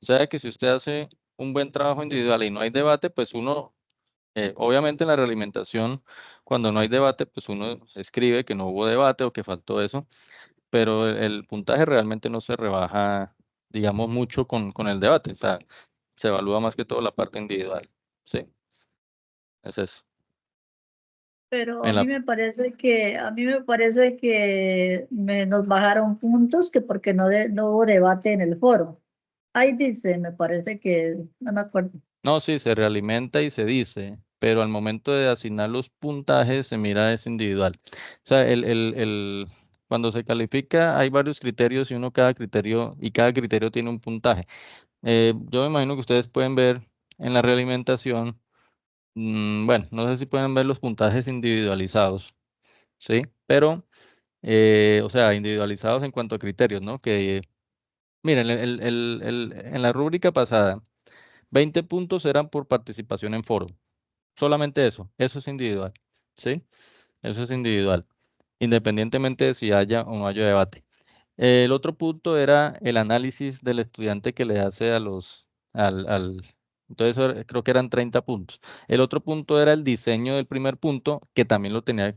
S1: O sea que si usted hace un buen trabajo individual y no hay debate, pues uno obviamente en la realimentación, cuando no hay debate, pues uno escribe que no hubo debate o que faltó eso, pero el puntaje realmente no se rebaja, digamos, mucho con el debate, o sea, se evalúa más que todo la parte individual. Sí, es eso.
S3: Pero
S1: En la,
S3: a mí me parece que nos bajaron puntos que porque no hubo debate en el foro. Ahí dice, me parece que, no me acuerdo.
S1: no, sí, se realimenta y se dice, pero al momento de asignar los puntajes se mira es individual. O sea, cuando se califica hay varios criterios y cada criterio tiene un puntaje. Yo me imagino que ustedes pueden ver en la realimentación, bueno, no sé si pueden ver los puntajes individualizados, ¿sí? Pero, o sea, individualizados en cuanto a criterios, ¿no? Que, miren, en la rúbrica pasada, 20 puntos eran por participación en foro, solamente eso es individual, ¿sí? Eso es individual, independientemente de si haya o no haya debate. El otro punto era el análisis del estudiante que le hace a entonces creo que eran 30 puntos. El otro punto era el diseño del primer punto, que también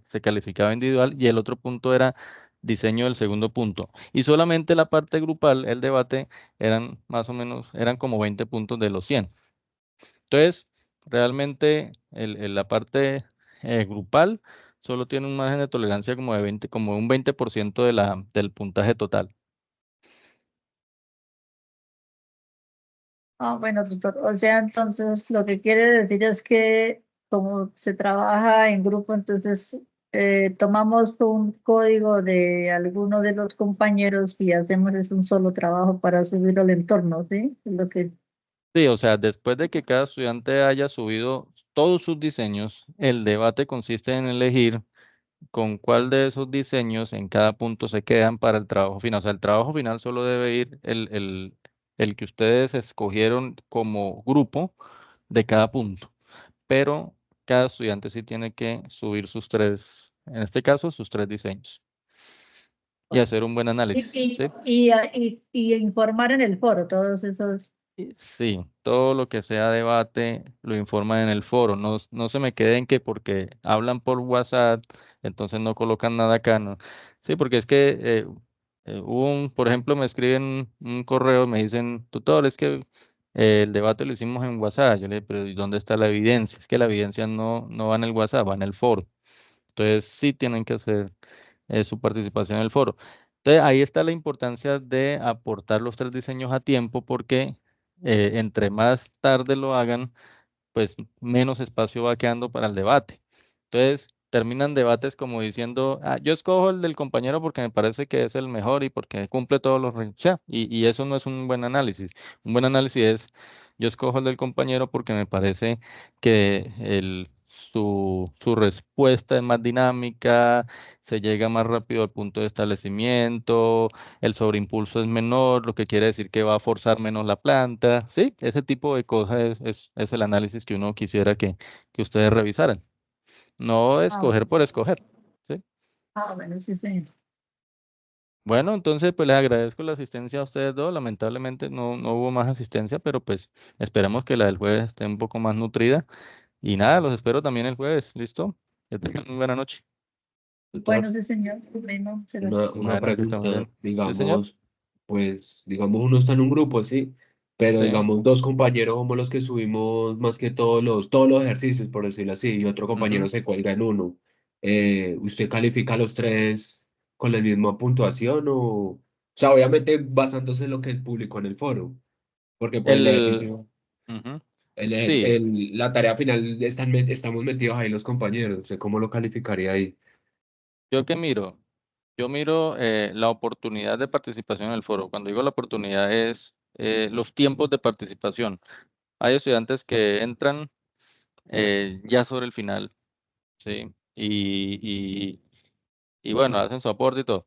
S1: se calificaba individual, y el otro punto era diseño del segundo punto. Y solamente la parte grupal, el debate, eran más o menos, eran como 20 puntos de los 100. Entonces, realmente la parte grupal solo tiene un margen de tolerancia como de 20, como un 20% del puntaje total.
S3: Ah, bueno, doctor, o sea, entonces lo que quiere decir es que como se trabaja en grupo, entonces tomamos un código de alguno de los compañeros y hacemos es un solo trabajo para subirlo al entorno, ¿sí? Es lo que...
S1: Sí, o sea, después de que cada estudiante haya subido todos sus diseños, el debate consiste en elegir con cuál de esos diseños en cada punto se quedan para el trabajo final. O sea, el trabajo final solo debe ir el que ustedes escogieron como grupo de cada punto, pero cada estudiante sí tiene que subir sus tres, en este caso, sus tres diseños y hacer un buen
S3: Y,
S1: análisis,
S3: y,
S1: ¿sí?
S3: y informar en el foro todos esos...
S1: Sí, todo lo que sea debate lo informan en el foro. No, no se me queden que porque hablan por WhatsApp, entonces no colocan nada acá, ¿no? Sí, porque es que por ejemplo, me escriben un correo, me dicen, tutor, es que el debate lo hicimos en WhatsApp. Yo le digo, pero ¿y dónde está la evidencia? Es que la evidencia no va en el WhatsApp, va en el foro. Entonces sí tienen que hacer su participación en el foro. Entonces ahí está la importancia de aportar los tres diseños a tiempo porque entre más tarde lo hagan, pues menos espacio va quedando para el debate. Entonces, terminan debates como diciendo, yo escojo el del compañero porque me parece que es el mejor y porque cumple todos los requisitos. O sea, y eso no es un buen análisis. Un buen análisis es, yo escojo el del compañero porque me parece que su respuesta es más dinámica, se llega más rápido al punto de establecimiento, el sobreimpulso es menor, lo que quiere decir que va a forzar menos la planta, ¿sí? Ese tipo de cosas es el análisis que uno quisiera que ustedes revisaran. No
S3: Ah,
S1: escoger
S3: bueno,
S1: por escoger, ¿sí?
S3: bueno, sí, señor.
S1: Bueno, entonces pues les agradezco la asistencia a ustedes dos. Lamentablemente no hubo más asistencia, pero pues esperemos que la del jueves esté un poco más nutrida. Y nada, los espero también el jueves, ¿listo? Que tengan una buena noche.
S3: Bueno, sí, señor. Bueno, muchas gracias.
S2: Una
S1: Bueno, que estén muy
S2: pregunta,
S1: bien. Sí, señor.
S2: digamos, pues, digamos, uno está en un grupo, sí, pero
S1: Sí.
S2: digamos, dos compañeros somos los que subimos más que todos los ejercicios, por decirlo así, y otro compañero
S1: Ujú.
S2: se cuelga en uno. ¿Usted califica a los tres con la misma puntuación o sea, obviamente basándose en lo que él publicó en el foro, porque pues el
S1: El,
S2: ejercicio,
S1: ujú. Sí,
S2: la tarea final estamos metidos ahí los compañeros, ¿usted cómo lo calificaría ahí?
S1: yo que miro. Yo miro la oportunidad de participación en el foro. Cuando digo la oportunidad es los tiempos de participación. Hay estudiantes que entran ya sobre el final, ¿sí? Y bueno, hacen su aporte y todo.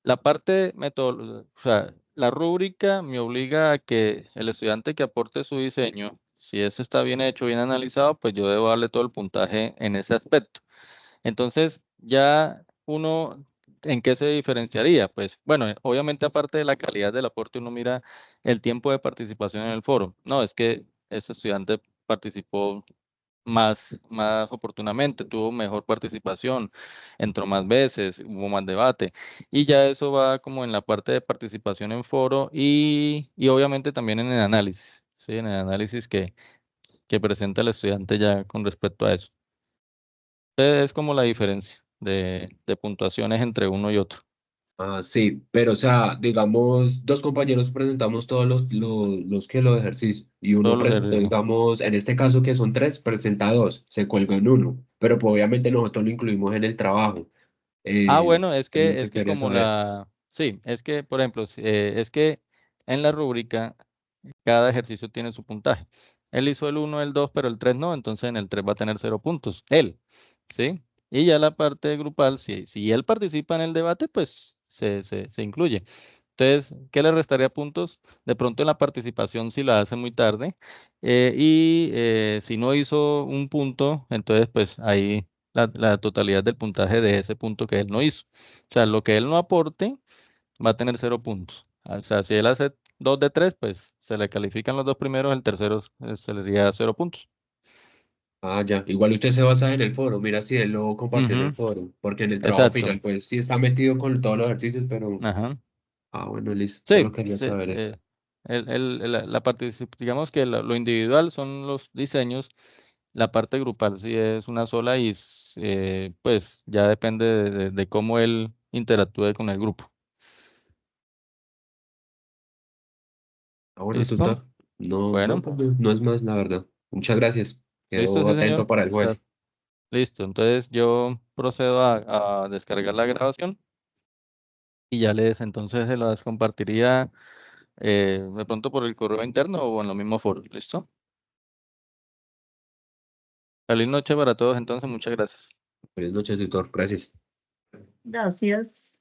S1: La parte o sea, la rúbrica me obliga a que el estudiante que aporte su diseño, si ese está bien hecho, bien analizado, pues yo debo darle todo el puntaje en ese aspecto. Entonces, ya uno, ¿en qué se diferenciaría? Pues bueno, obviamente aparte de la calidad del aporte, uno mira el tiempo de participación en el foro. No, es que ese estudiante participó más oportunamente, tuvo mejor participación, entró más veces, hubo más debate. Y ya eso va como en la parte de participación en foro y obviamente también en el análisis, ¿sí? En el análisis que presenta el estudiante ya con respecto a eso. Es como la diferencia de puntuaciones entre uno y otro.
S2: Ah, sí, pero o sea, digamos, dos compañeros presentamos todos los ejercicios y uno
S1: Todos los
S2: presentó,
S1: ejercicios.
S2: digamos, en este caso que son tres, presenta dos, se cuelga en uno, pero pues obviamente nosotros lo incluimos en el trabajo.
S1: Bueno,
S2: Es lo
S1: es
S2: que
S1: que
S2: quería
S1: como
S2: saber.
S1: sí, es que, por ejemplo, es que en la rúbrica cada ejercicio tiene su puntaje. Él hizo el uno, el 2, pero el 3 no, entonces en el 3 va a tener 0 puntos, él, ¿sí? Y ya la parte grupal, si él participa en el debate, pues se incluye. Entonces, ¿qué le restaría puntos? De pronto en la participación si la hace muy tarde y si no hizo un punto, entonces pues ahí la totalidad del puntaje de ese punto que él no hizo. O sea, lo que él no aporte va a tener 0 puntos. O sea, si él hace 2 de 3, pues se le califican los 2 primeros, el tercero se le daría 0 puntos.
S2: Ah, ya. Igual usted se basa en el foro. Mira si él lo compartió en el
S1: Ujú,
S2: foro. Porque en el trabajo
S1: exacto.
S2: final, pues sí está metido con todos los ejercicios, pero.
S1: Ajá.
S2: Ah, bueno, listo. Solo
S1: Sí,
S2: quería
S1: sí,
S2: saber eso.
S1: digamos que lo individual son los diseños, la parte grupal sí es una sola y pues ya depende de cómo él interactúe con el grupo.
S2: Ah, bueno,
S1: ¿Listo?
S2: tutor. No, no,
S1: Bueno,
S2: pues no, no es más, la verdad. Muchas gracias.
S1: listo,
S2: Quedo
S1: sí,
S2: atento
S1: señor.
S2: para el
S1: Ya,
S2: juez.
S1: listo. Entonces yo procedo a descargar la grabación y ya entonces se las compartiría de pronto por el correo interno o en los mismos foros. ¿Listo? Feliz noche para todos entonces, muchas gracias.
S2: Buenas noches, tutor. Gracias.
S3: Gracias.